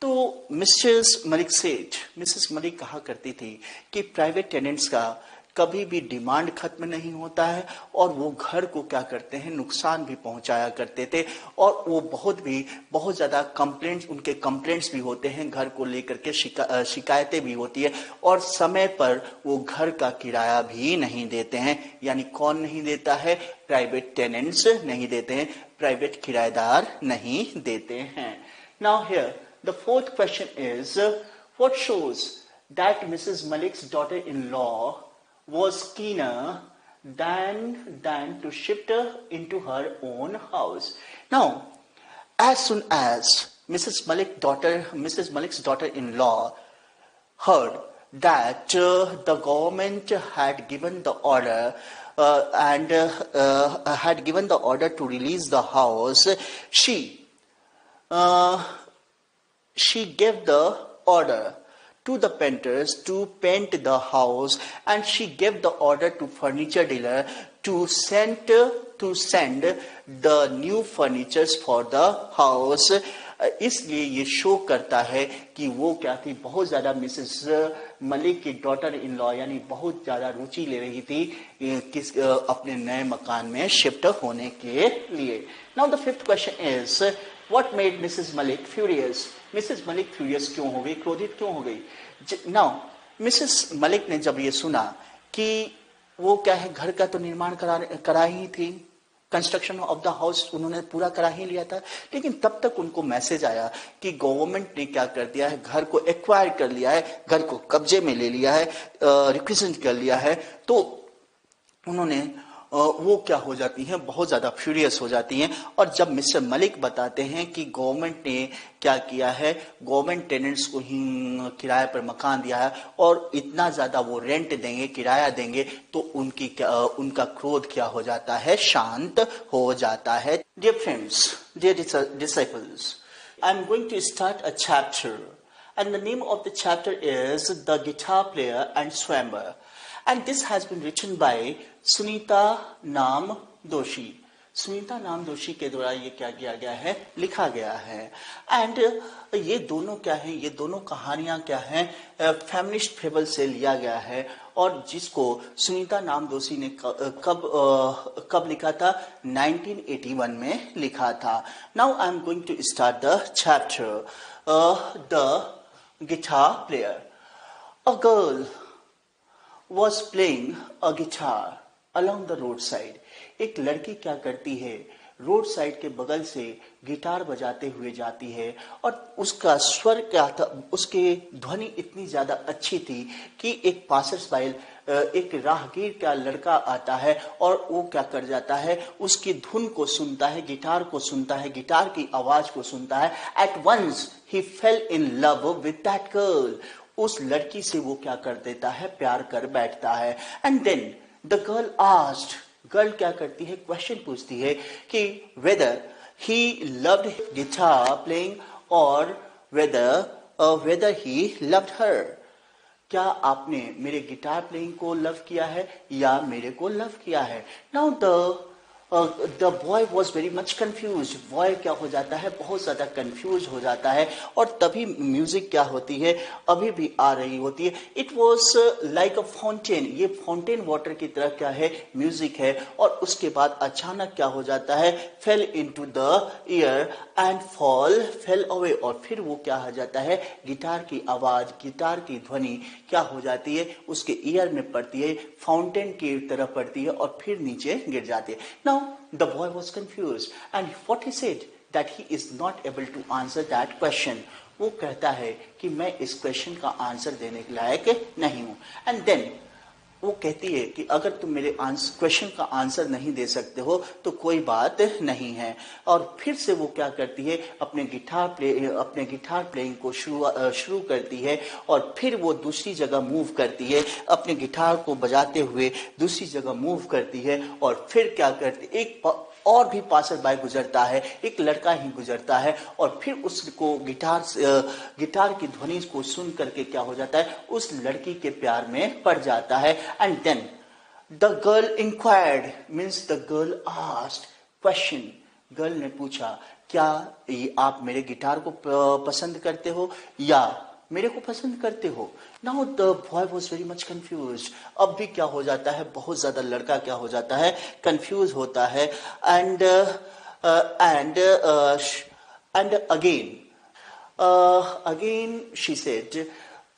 तो मिसेस मलिक कहा करती थी कि प्राइवेट टेनेंट्स का कभी भी डिमांड खत्म नहीं होता है और वो घर को क्या करते हैं, नुकसान भी पहुंचाया करते थे, और वो बहुत ज़्यादा उनके कंप्लेंट्स भी होते हैं, घर को लेकर के शिकायतें भी होती है, और समय पर वो घर का किराया भी नहीं देते हैं। यानी कौन नहीं देता है? प्राइवेट टेनेंट्स नहीं देते हैं, प्राइवेट किराएदार नहीं देते हैं। Now here the fourth question is, what shows that Mrs Malik's daughter in law was keener than to shift into her own house. Now, as soon as Mrs. Malik's daughter-in-law heard that the government had given the order had given the order to release the house, she gave the order to the painters to paint the house, and she gave the order to furniture dealer to send the new furnitures for the house. इसलिए ये show करता है कि वो क्या थी, बहुत ज़्यादा मिसेस मलिक की डॉटर इन लॉ यानी बहुत ज़्यादा रुचि ले रही थी अपने नए मकान में शिफ्ट होने के लिए। Now the fifth question is, what made Mrs Malik furious? Mrs Malik furious क्यों हो गई, क्रोधित क्यों हो गई? नाउ मिसेस मलिक ने जब ये सुना कि वो क्या है, घर का तो निर्माण करा ही थी, कंस्ट्रक्शन ऑफ द हाउस उन्होंने पूरा करा ही लिया था। लेकिन तब तक उनको मैसेज आया कि गवर्नमेंट ने क्या कर दिया है, घर को एक्वायर कर लिया है, घर को कब्जे में ले लिया है, रिक्विजिट कर लिया है। तो उन्होंने वो क्या हो जाती हैं, बहुत ज्यादा फ्यूरियस हो जाती हैं। और जब मिस्टर मलिक बताते हैं कि गवर्नमेंट ने क्या किया है, गवर्नमेंट टेनेंट्स को ही किराए पर मकान दिया है और इतना ज्यादा वो रेंट देंगे, किराया देंगे, तो उनका क्रोध क्या हो जाता है, शांत हो जाता है। Dear friends, dear disciples, I am going to start a chapter and the name of the chapter is The Guitar Player and Swamber, and this has been written by Sunita Nam Doshi. Sunita नाम दोषी के द्वारा ये क्या किया गया है, लिखा गया है। एंड ये दोनों क्या है, ये दोनों कहानियां क्या हैं, फेमिनिस्ट फेबल से लिया गया है, और जिसको सुनीता नाम दोषी ने कब लिखा था, 1981 में लिखा था। Now I am going to start the chapter the guitar player. A girl was playing a guitar along the roadside. एक लड़की क्या करती है, रोड साइड के बगल से गिटार बजाते हुए जाती है, और उसका स्वर क्या था, उसके ध्वनि इतनी ज्यादा अच्छी थी कि एक पासर्स बाय, एक राहगीर का लड़का आता है और वो क्या कर जाता है, उसकी धुन को सुनता है, गिटार को सुनता है, गिटार की आवाज को सुनता है। एट वंस ही fell in love with that girl. उस लड़की से वो क्या कर देता है, प्यार कर बैठता है। And then the girl asked, girl क्या करती है, क्वेश्चन पूछती है कि whether he loved guitar playing और वेदर ही लव्ड हर। क्या आपने मेरे गिटार प्लेइंग को लव किया है या मेरे को लव किया है। Now the boy was very much confuse. Boy क्या हो जाता है, बहुत ज्यादा कंफ्यूज हो जाता है। और तभी म्यूजिक क्या होती है, अभी भी आ रही होती है। It was like a fountain, ये फाउंटेन वाटर की तरह क्या है, म्यूजिक है। और उसके बाद अचानक क्या हो जाता है, fail into the year and fail away. और फिर वो क्या हो जाता है, गिटार की आवाज, गिटार की ध्वनि क्या हो जाती है, उसके ईयर में पड़ती है, फाउंटेन की तरह पड़ती है और फिर नीचे गिर जाती है। Now the boy was confused and what he said that he is not able to answer that question. वो कहता है कि मैं इस क्वेश्चन का आंसर देने के लायक नहीं हूं। एंड देन वो कहती है कि अगर तुम मेरे क्वेश्चन का आंसर नहीं दे सकते हो तो कोई बात नहीं है। और फिर से वो क्या करती है, अपने गिटार प्लेइंग को शुरू करती है। और फिर वो दूसरी जगह मूव करती है, अपने गिटार को बजाते हुए दूसरी जगह मूव करती है। और फिर क्या करती, एक और भी पासर बाय गुजरता है, एक लड़का ही गुजरता है। और फिर उसको गिटार की ध्वनि को सुन करके क्या हो जाता है, उस लड़की के प्यार में पड़ जाता है। And then the girl inquired, means the girl asked question. Girl ने पूछा, क्या आप मेरे गिटार को पसंद करते हो या मेरे को पसंद करते हो। Now the boy was very much confuse. अब भी क्या हो जाता है, बहुत ज्यादा लड़का क्या हो जाता है, कंफ्यूज होता है। And again she said,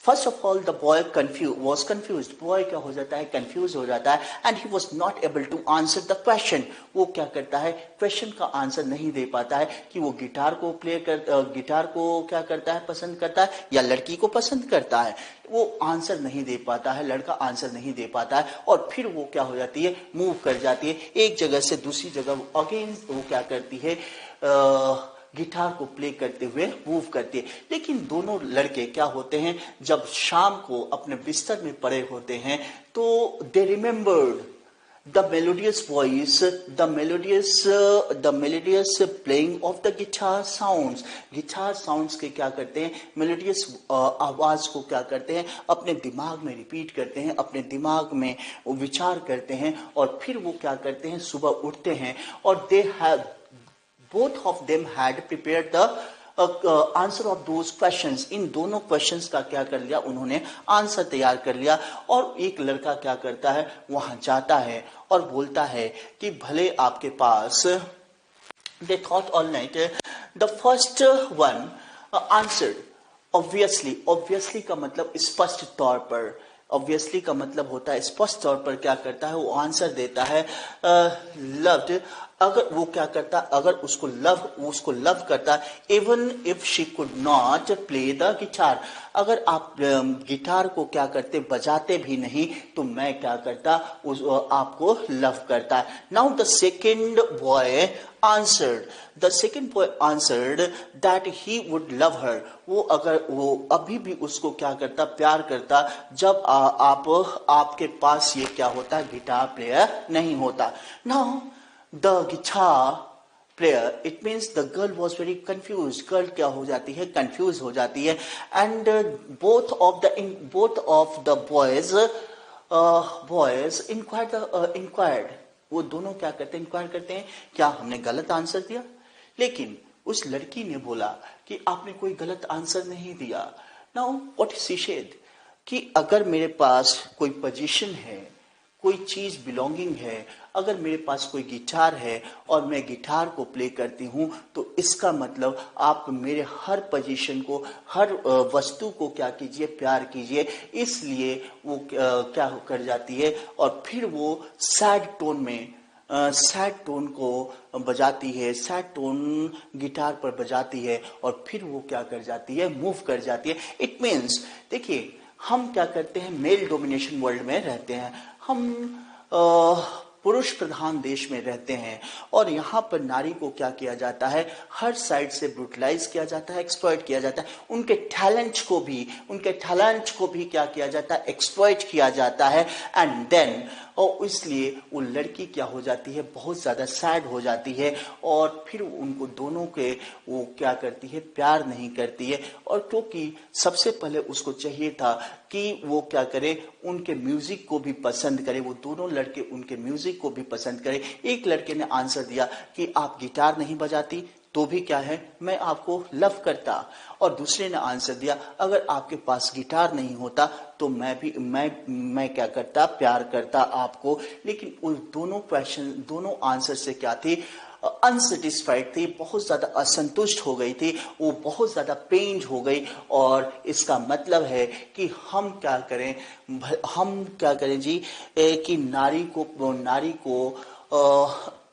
first of all the boy was confuse. Boy क्या हो जाता है, कंफ्यूज हो जाता है। And he was not able to answer the question. वो क्या करता है, क्वेश्चन का आंसर नहीं दे पाता है कि वो गिटार को क्या करता है, पसंद करता है या लड़की को पसंद करता है। वो आंसर नहीं दे पाता है, लड़का आंसर नहीं दे पाता है। और फिर वो क्या हो जाती है, मूव कर जाती है एक जगह से दूसरी जगह। अगेन वो क्या करती है, गिटार को प्ले करते हुए मूव करती है। लेकिन दोनों लड़के क्या होते हैं, जब शाम को अपने बिस्तर में पड़े होते हैं तो they remembered the melodious voice, the melodious playing of the guitar sounds. Guitar sounds के क्या करते हैं, मेलोडियस आवाज को क्या करते हैं, अपने दिमाग में रिपीट करते हैं, अपने दिमाग में विचार करते हैं। और फिर वो क्या करते हैं, सुबह उठते हैं और they have both of them had prepared the answer of those questions. इन दोनों क्वेश्चंस का क्या कर लिया, उन्होंने आंसर तैयार कर लिया। और एक लड़का क्या करता है, वहां जाता है और बोलता है कि भले आपके पास, they thought all night, the first one answered obviously का मतलब स्पष्ट तौर पर, ऑब्वियसली का मतलब होता है स्पष्ट तौर पर क्या करता है, वो आंसर देता है लव्ड। अगर वो क्या करता, अगर उसको लव करता, even if she could not play the guitar, अगर आप गिटार को क्या करते, बजाते भी नहीं, तो मैं क्या करता, आपको लव करता। Now the second boy answered that he would love हर, वो अभी भी उसको क्या करता, प्यार करता, जब आपके पास ये क्या होता, गिटार प्लेयर नहीं होता। Now the guitar player, it means the girl was very confuse, girl क्या हो जाती है, कंफ्यूज हो जाती है। And both of the boys inquired, वो दोनों क्या करते हैं, इंक्वायर करते हैं, क्या हमने गलत आंसर दिया। लेकिन उस लड़की ने बोला कि आपने कोई गलत आंसर नहीं दिया। नाउ व्हाट शी सेड, कि अगर मेरे पास कोई पोजीशन है, कोई चीज बिलोंगिंग है, अगर मेरे पास कोई गिटार है और मैं गिटार को प्ले करती हूं, तो इसका मतलब आप मेरे हर पोजीशन को, हर वस्तु को क्या कीजिए, प्यार कीजिए। इसलिए वो क्या कर जाती है, और फिर वो सैड टोन को बजाती है, सैड टोन गिटार पर बजाती है, और फिर वो क्या कर जाती है, मूव कर जाती है। इट मीन्स, देखिए हम क्या करते हैं, मेल डोमिनेशन वर्ल्ड में रहते हैं, हम पुरुष प्रधान देश में रहते हैं, और यहाँ पर नारी को क्या किया जाता है, हर साइड से ब्रूटलाइज किया जाता है, एक्सप्लॉइट किया जाता है, उनके टैलेंट को भी क्या किया जाता है, एक्सप्लॉइट किया जाता है। एंड देन, और इसलिए वो लड़की क्या हो जाती है, बहुत ज्यादा सैड हो जाती है, और फिर उनको दोनों के वो क्या करती है, प्यार नहीं करती है। और क्योंकि सबसे पहले उसको चाहिए था कि वो क्या करे, उनके म्यूजिक को भी पसंद करे, वो दोनों लड़के उनके म्यूजिक को भी पसंद करे। एक लड़के ने आंसर दिया कि आप गिटार नहीं बजाती तो भी क्या है, मैं आपको लव करता, और दूसरे ने आंसर दिया, अगर आपके पास गिटार नहीं होता तो मैं क्या करता, प्यार करता आपको। लेकिन उन दोनों आंसर से क्या थी, अनसेटिस्फाइड थी, बहुत ज्यादा असंतुष्ट हो गई थी, वो बहुत ज्यादा पेन्ड हो गई। और इसका मतलब है कि हम क्या करें जी, कि नारी को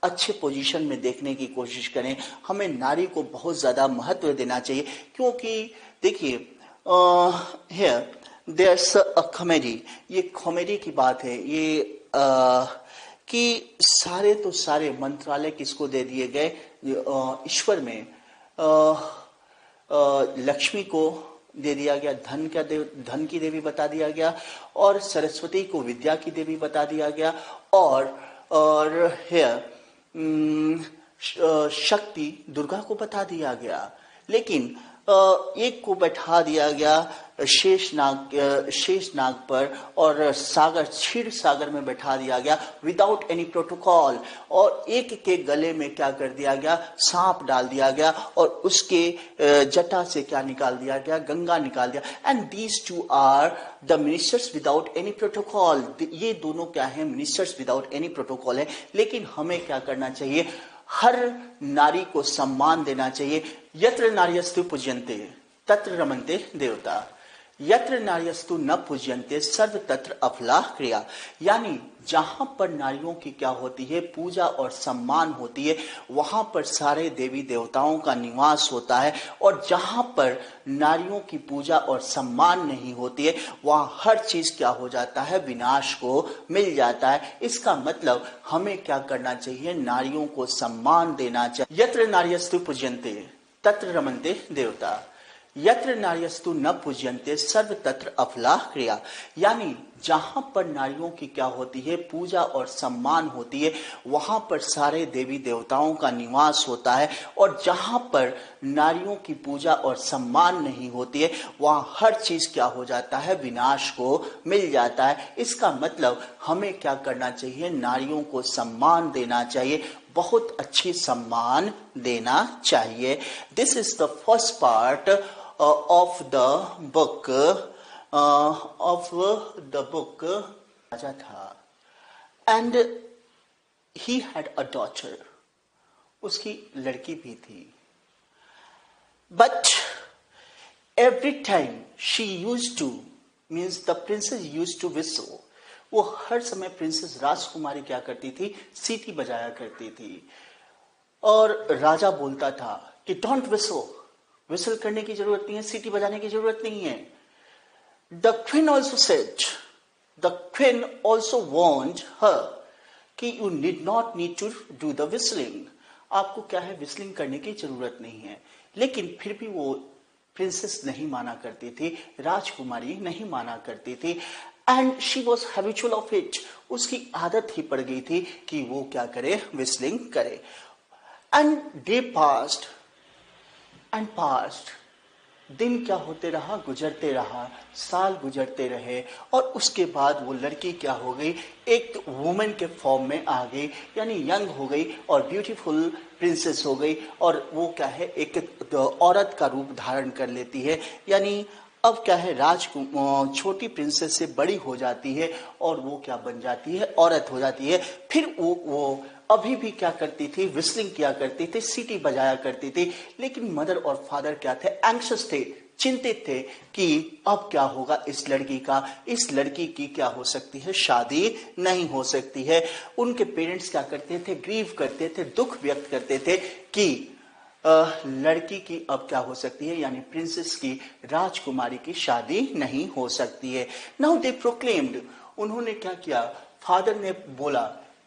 अच्छे पोजीशन में देखने की कोशिश करें, हमें नारी को बहुत ज्यादा महत्व देना चाहिए। क्योंकि देखिए, हियर देयर्स अ कॉमेडी, ये कॉमेडी की बात है, ये कि सारे मंत्रालय किसको दे दिए गए, ईश्वर में लक्ष्मी को दे दिया गया, धन की देवी बता दिया गया, और सरस्वती को विद्या की देवी बता दिया गया, और शक्ति दुर्गा को बता दिया गया। लेकिन एक को बैठा दिया गया शेष नाग पर, और क्षीर सागर में बैठा दिया गया विदाउट एनी प्रोटोकॉल, और एक के गले में क्या कर दिया गया, सांप डाल दिया गया, और उसके जटा से क्या निकाल दिया गया, गंगा निकाल दिया। And these two are the ministers without any protocol, ये दोनों क्या है, मिनिस्टर्स विदाउट एनी प्रोटोकॉल है। लेकिन हमें क्या करना चाहिए, हर नारी को सम्मान देना चाहिए। यत्र नार्यस्तु पूज्यन्ते तत्र रमन्ते देवता, यत्र नार्यस्तु न पूज्यन्ते सर्व तत्र अफला क्रिया, यानी जहां पर नारियों की क्या होती है, पूजा और सम्मान होती है, वहां पर सारे देवी देवताओं का निवास होता है। और जहां पर नारियों की पूजा और सम्मान नहीं होती है, वहां हर चीज क्या हो जाता है, विनाश को मिल जाता है। इसका मतलब हमें क्या करना चाहिए, नारियों को सम्मान देना चाहिए। यत्र नार्यस्तु पूज्यन्ते तत्र रमन्ते देवता, यत्र नार्यस्तु न पूज्यन्ते सर्व तत्र अफला क्रिया, यानी जहां पर नारियों की क्या होती है, पूजा और सम्मान होती है, वहां पर सारे देवी देवताओं का निवास होता है। और जहां पर नारियों की पूजा और सम्मान नहीं होती है, वहां हर चीज क्या हो जाता है, विनाश को मिल जाता है। इसका मतलब हमें क्या करना चाहिए, नारियों को सम्मान देना चाहिए, बहुत अच्छी सम्मान देना चाहिए। This is the first part of the book राजा था, and he had a daughter, उसकी लड़की भी थी। But every time she used to means the princess used to whistle. वो हर समय प्रिंसेस राजकुमारी क्या करती थी, सीटी बजाया करती थी। और राजा बोलता था कि डोंट विसल, विसल करने की जरूरत नहीं है, सीटी बजाने की जरूरत नहीं है। The queen also said, the queen also warned her कि you need to do the whistling, आपको क्या है विस्लिंग करने की जरूरत नहीं है। लेकिन फिर भी वो प्रिंसेस नहीं माना करती थी, राजकुमारी नहीं माना करती थी। And she was habitual of it, उसकी आदत ही पड़ गई थी कि वो क्या करे, विस्लिंग करे। And day past and past, दिन क्या होते रहा, गुजरते रहा, साल गुजरते रहे। और उसके बाद वो लड़की क्या हो गई, एक वुमेन के फॉर्म में आ गई, यानी यंग हो गई और ब्यूटीफुल प्रिंसेस हो गई। और वो क्या है, एक औरत का रूप धारण कर लेती है, यानी अब क्या है, छोटी प्रिंसेस से बड़ी हो जाती है और वो क्या बन जाती है, औरत हो जाती है। फिर वो अभी भी क्या करती थी, विस्लिंग किया करती थी, सीटी बजाया करती थी। लेकिन मदर और फादर क्या थे, एंग्शियस थे, चिंतित थे कि अब क्या होगा इस लड़की का, इस लड़की की क्या हो सकती है, शादी नहीं हो सकती है। उनके पेरेंट्स क्या करते थे, ग्रीव करते थे, दुख व्यक्त करते थे कि लड़की की अब क्या हो सकती है, यानी प्रिंसेस की, राजकुमारी की शादी नहीं हो सकती है। नाउ दे प्रोक्लेम्ड, उन्होंने क्या किया, फादर ने बोला,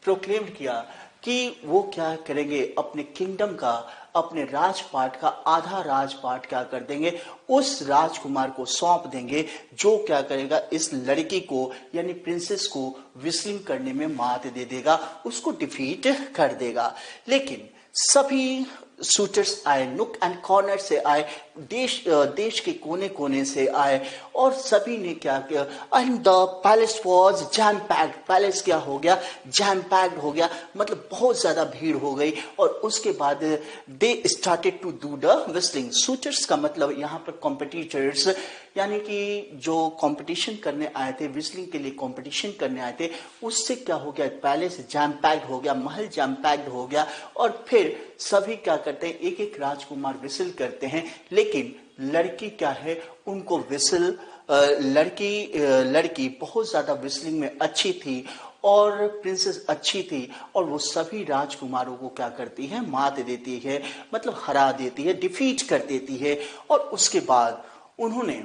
प्रोक्लेम्ड किया कि वो क्या करेंगे, अपने किंगडम का, अपने राजपाट का आधा राजपाट क्या कर देंगे, उस राजकुमार को सौंप देंगे जो क्या करेगा, इस लड़की को यानी प्रिंसेस को विस्लिंग करने में मात दे देगा, उसको डिफीट कर देगा। लेकिन सभी शूटर्स आए, नुक एंड कॉर्नर से आए, देश के कोने कोने से आए, और सभी ने क्या किया, and the palace was jam packed, palace क्या हो गया, जैम पैक्ड हो गया, मतलब बहुत ज्यादा भीड़ हो गई। और उसके बाद they started to do the whistling. Shooters का मतलब यहाँ पर कॉम्पिटिटर्स, यानी कि जो कंपटीशन करने आए थे, विस्लिंग के लिए कंपटीशन करने आए थे, उससे क्या हो गया, पैलेस जैम पैक्ड हो गया, महल जैम पैक्ड हो गया। और फिर सभी क्या करते हैं, एक एक राजकुमार विसिल करते हैं, लेकिन लड़की क्या है, उनको विसिल, लड़की बहुत ज्यादा विस्लिंग में अच्छी थी और प्रिंसेस अच्छी थी, और वो सभी राजकुमारों को क्या करती है, मात देती है, मतलब हरा देती है, डिफीट कर देती है। और उसके बाद उन्होंने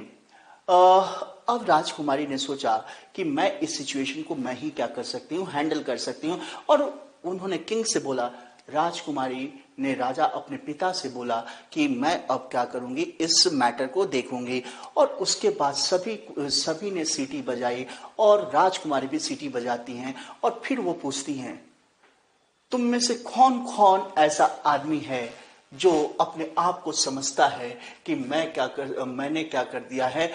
अब राजकुमारी ने सोचा कि मैं इस सिचुएशन को मैं ही क्या कर सकती हूँ, हैंडल कर सकती हूँ। और उन्होंने किंग से बोला, राजकुमारी ने राजा अपने पिता से बोला कि मैं अब क्या करूंगी, इस मैटर को देखूंगी। और उसके बाद सभी ने सीटी बजाई और राजकुमारी भी सीटी बजाती हैं। और फिर वो पूछती हैं, तुम में से कौन कौन ऐसा आदमी है जो अपने आप को समझता है कि मैंने क्या कर दिया है,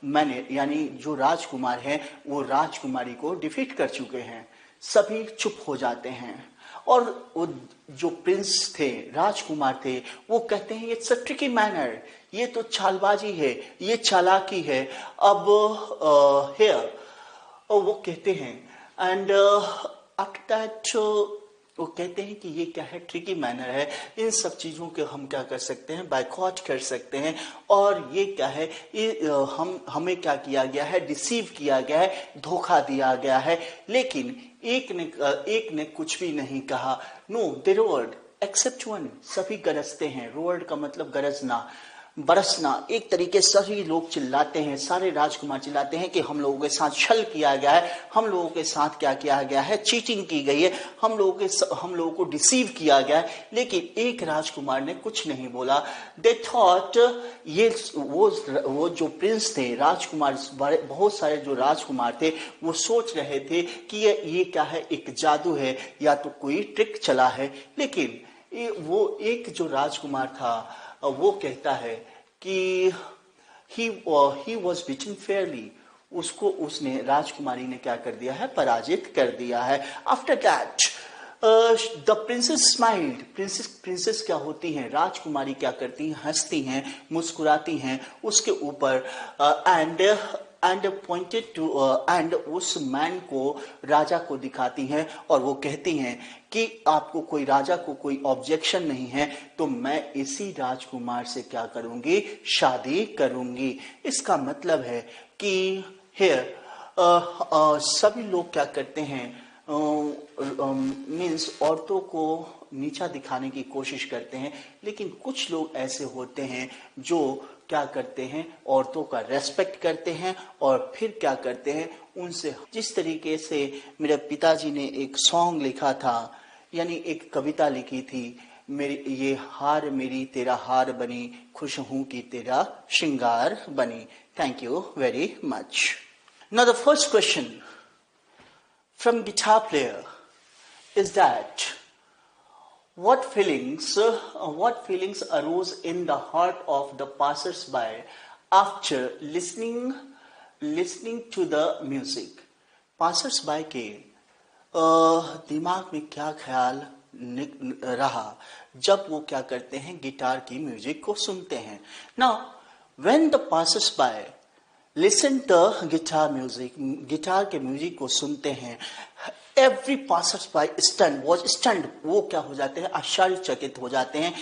मैंने, यानी जो राजकुमार है वो राजकुमारी को डिफीट कर चुके हैं। सभी चुप हो जाते हैं। और वो जो प्रिंस थे, राजकुमार थे, वो कहते हैं इट्स अ ट्रिकी मैनर, ये तो चालबाजी है, ये चालाकी है। अब हियर वो कहते हैं, एंड आफ्टर दैट वो कहते हैं कि ये क्या है, ट्रिकी मैनर है, इन सब चीज़ों के हम क्या कर सकते हैं, बायकॉट कर सकते हैं। और ये क्या है, ये हमें क्या किया गया है, डिसीव किया गया है, धोखा दिया गया है। लेकिन एक ने कुछ भी नहीं कहा। नो दे रोअर्ड एक्सेप्ट वन, सभी गरजते हैं। रोअर्ड का मतलब गरजना, बरसना। एक तरीके से सभी लोग चिल्लाते हैं, सारे राजकुमार चिल्लाते हैं कि हम लोगों के साथ छल किया गया है, हम लोगों के साथ क्या किया गया है, चीटिंग की गई है, हम लोगों को डिसीव किया गया है। लेकिन एक राजकुमार ने कुछ नहीं बोला। दे थॉट, ये वो जो प्रिंस थे, राजकुमार, बहुत सारे जो राजकुमार थे, वो सोच रहे थे कि ये क्या है, एक जादू है या तो कोई ट्रिक चला है। लेकिन वो एक जो राजकुमार था वो कहता है कि he was beaten fairly, उसने, राजकुमारी ने क्या कर दिया है, पराजित कर दिया है। After that the princess smiled, princess क्या होती हैं, राजकुमारी क्या करती हैं, हंसती हैं, मुस्कुराती हैं उसके ऊपर। And and pointed to and उस मैन को राजा को दिखाती हैं और वो कहती हैं कि आपको कोई राजा को कोई ऑब्जेक्शन नहीं है तो मैं इसी राजकुमार से क्या करूंगी, शादी करूंगी। इसका मतलब है कि हियर सभी लोग क्या करते हैं, मीन्स औरतों को नीचा दिखाने की कोशिश करते हैं, लेकिन कुछ लोग ऐसे होते हैं जो क्या करते हैं, औरतों का रेस्पेक्ट करते हैं और फिर क्या करते हैं उनसे, जिस तरीके से मेरे पिताजी ने एक सॉन्ग लिखा था, यानी एक कविता लिखी थी, मेरी ये हार मेरी तेरा हार बनी, खुश हूं कि तेरा श्रृंगार बनी। Thank you very much. Now the first question from guitar player is that what feelings arose in the heart of the passers-by after listening to the music। passers-by के दिमाग में क्या ख्याल रहा जब वो क्या करते हैं, गिटार की म्यूजिक को सुनते हैं। Now when the passers-by listen the guitar music, guitar के म्यूजिक को सुनते हैं, एवरी पासर्स बाय स्टंड, वो क्या हो जाते हैं, आश्चर्यचकित हो जाते हैं,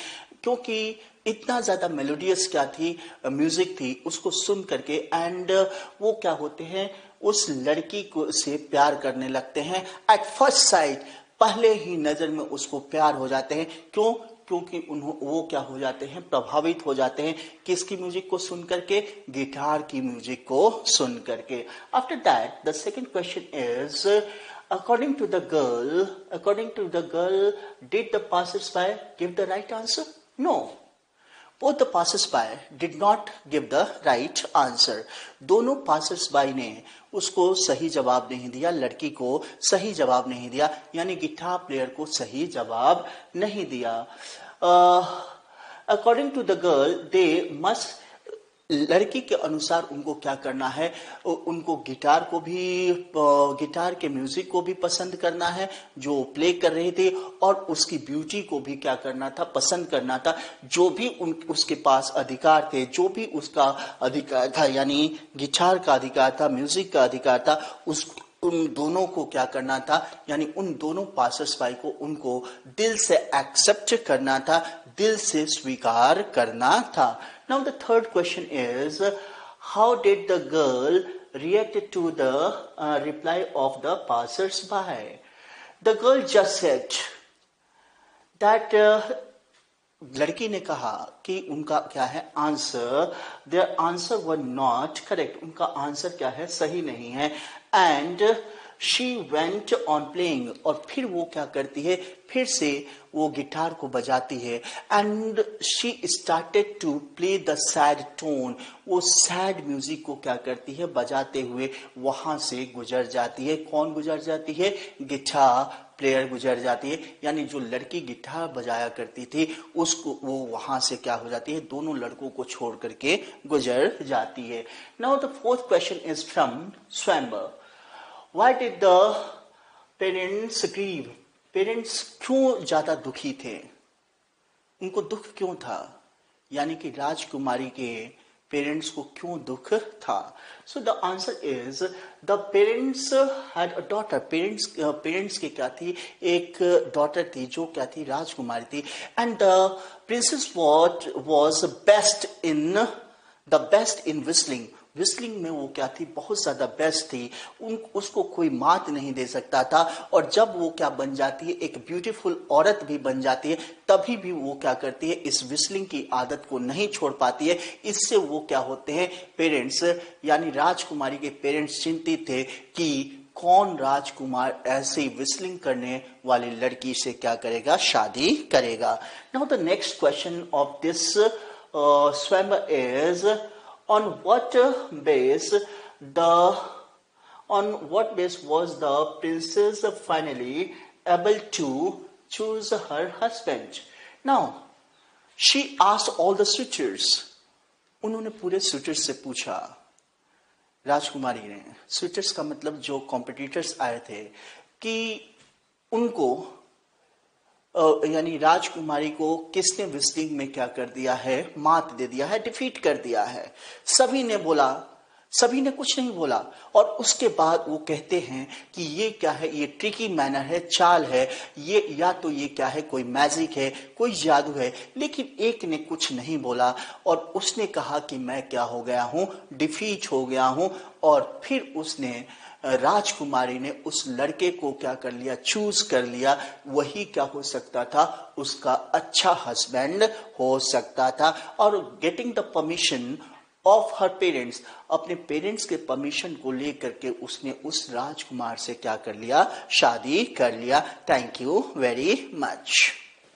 क्योंकि इतना ज्यादा मेलोडियस क्या थी, म्यूजिक थी, उसको सुन करके एंड वो क्या होते हैं, उस लड़की को से प्यार करने लगते हैं। एट फर्स्ट साइट, पहले ही नजर में उसको प्यार हो जाते हैं। क्यों? क्योंकि वो क्या हो जाते हैं, प्रभावित हो जाते हैं किसकी म्यूजिक को सुन करके, गिटार की म्यूजिक को सुन करके। After that the second question is according to the girl did the passers-by give the right answer? No, both the passers-by did not give the right answer। दोनों passers-by ने उसको सही जवाब नहीं दिया, लड़की को सही जवाब नहीं दिया, यानी गिटार प्लेयर को सही जवाब नहीं दिया। According to the girl they must, लड़की के अनुसार उनको क्या करना है, उनको गिटार को भी, गिटार के म्यूजिक को भी पसंद करना है जो प्ले कर रही थी, और उसकी ब्यूटी को भी क्या करना था, पसंद करना था। जो भी उसके पास अधिकार थे, जो भी उसका अधिकार था, यानी गिटार का अधिकार था, म्यूजिक का अधिकार था, उन दोनों को क्या करना था, यानी उन दोनों पासर्स बाई को उनको दिल से एक्सेप्ट करना था, दिल से स्वीकार करना था। Now the third question is, how did the girl react to the reply of the passers-by? The girl just said that लड़की ने कहा कि उनका क्या है answer, their answer were not correct, उनका आंसर क्या है, सही नहीं है। And she went on playing, और फिर वो क्या करती है, फिर से वो गिटार को बजाती है। And she started to play the sad tone, वो सैड म्यूजिक को क्या करती है, बजाते हुए वहां से गुजर जाती है। कौन गुजर जाती है, गिटार प्लेयर गुजर जाती है, यानी जो लड़की गिटार बजाया करती थी उसको, वो वहां से क्या हो जाती है, दोनों लड़कों को छोड़ करके गुजर जाती है। Now the fourth question is from स्वयंवर। Why did the parents grieve? Parents क्यों ज्यादा दुखी थे, उनको दुख क्यों था, यानी कि राजकुमारी के पेरेंट्स को क्यों दुख था। So the answer is the parents had a daughter, parents के क्या थी, एक डॉटर थी जो क्या थी, राजकुमारी थी। And the princess was best in whistling में वो क्या थी, बहुत ज्यादा बेस्ट थी, उसको कोई मात नहीं दे सकता था। और जब वो क्या बन जाती है, एक ब्यूटीफुल औरत भी बन जाती है, तभी भी वो क्या करती है, इस विस्लिंग की आदत को नहीं छोड़ पाती है। इससे वो क्या होते हैं, पेरेंट्स यानी राजकुमारी के पेरेंट्स चिंतित थे कि कौन राजकुमार ऐसे विस्लिंग करने वाली लड़की से क्या करेगा, शादी करेगा। Now the next question of this स्वयंवर is, on what base was the princess finally able to choose her husband? Now she asked all the suitors, उन्होंने पूरे suitors से पूछा, राजकुमारी ने, suitors का मतलब जो competitors आए थे, कि उनको यानी राजकुमारी को किसने विस्लिंग में क्या कर दिया है, मात दे दिया है, डिफीट कर दिया है। सभी ने बोला सभी ने कुछ नहीं बोला। और उसके बाद वो कहते हैं कि ये क्या है, ये ट्रिकी मैनर है, चाल है, ये या तो ये क्या है, कोई मैजिक है, कोई जादू है। लेकिन एक ने कुछ नहीं बोला और उसने कहा कि मैं क्या हो गया हूं, डिफीट हो गया हूं। और फिर उसने राजकुमारी ने उस लड़के को क्या कर लिया, चूज कर लिया। वही क्या हो सकता था, उसका अच्छा हस्बैंड हो सकता था। और getting the permission of her parents, अपने पेरेंट्स के परमिशन को लेकर के उसने उस राजकुमार से क्या कर लिया, शादी कर लिया। Thank you very much.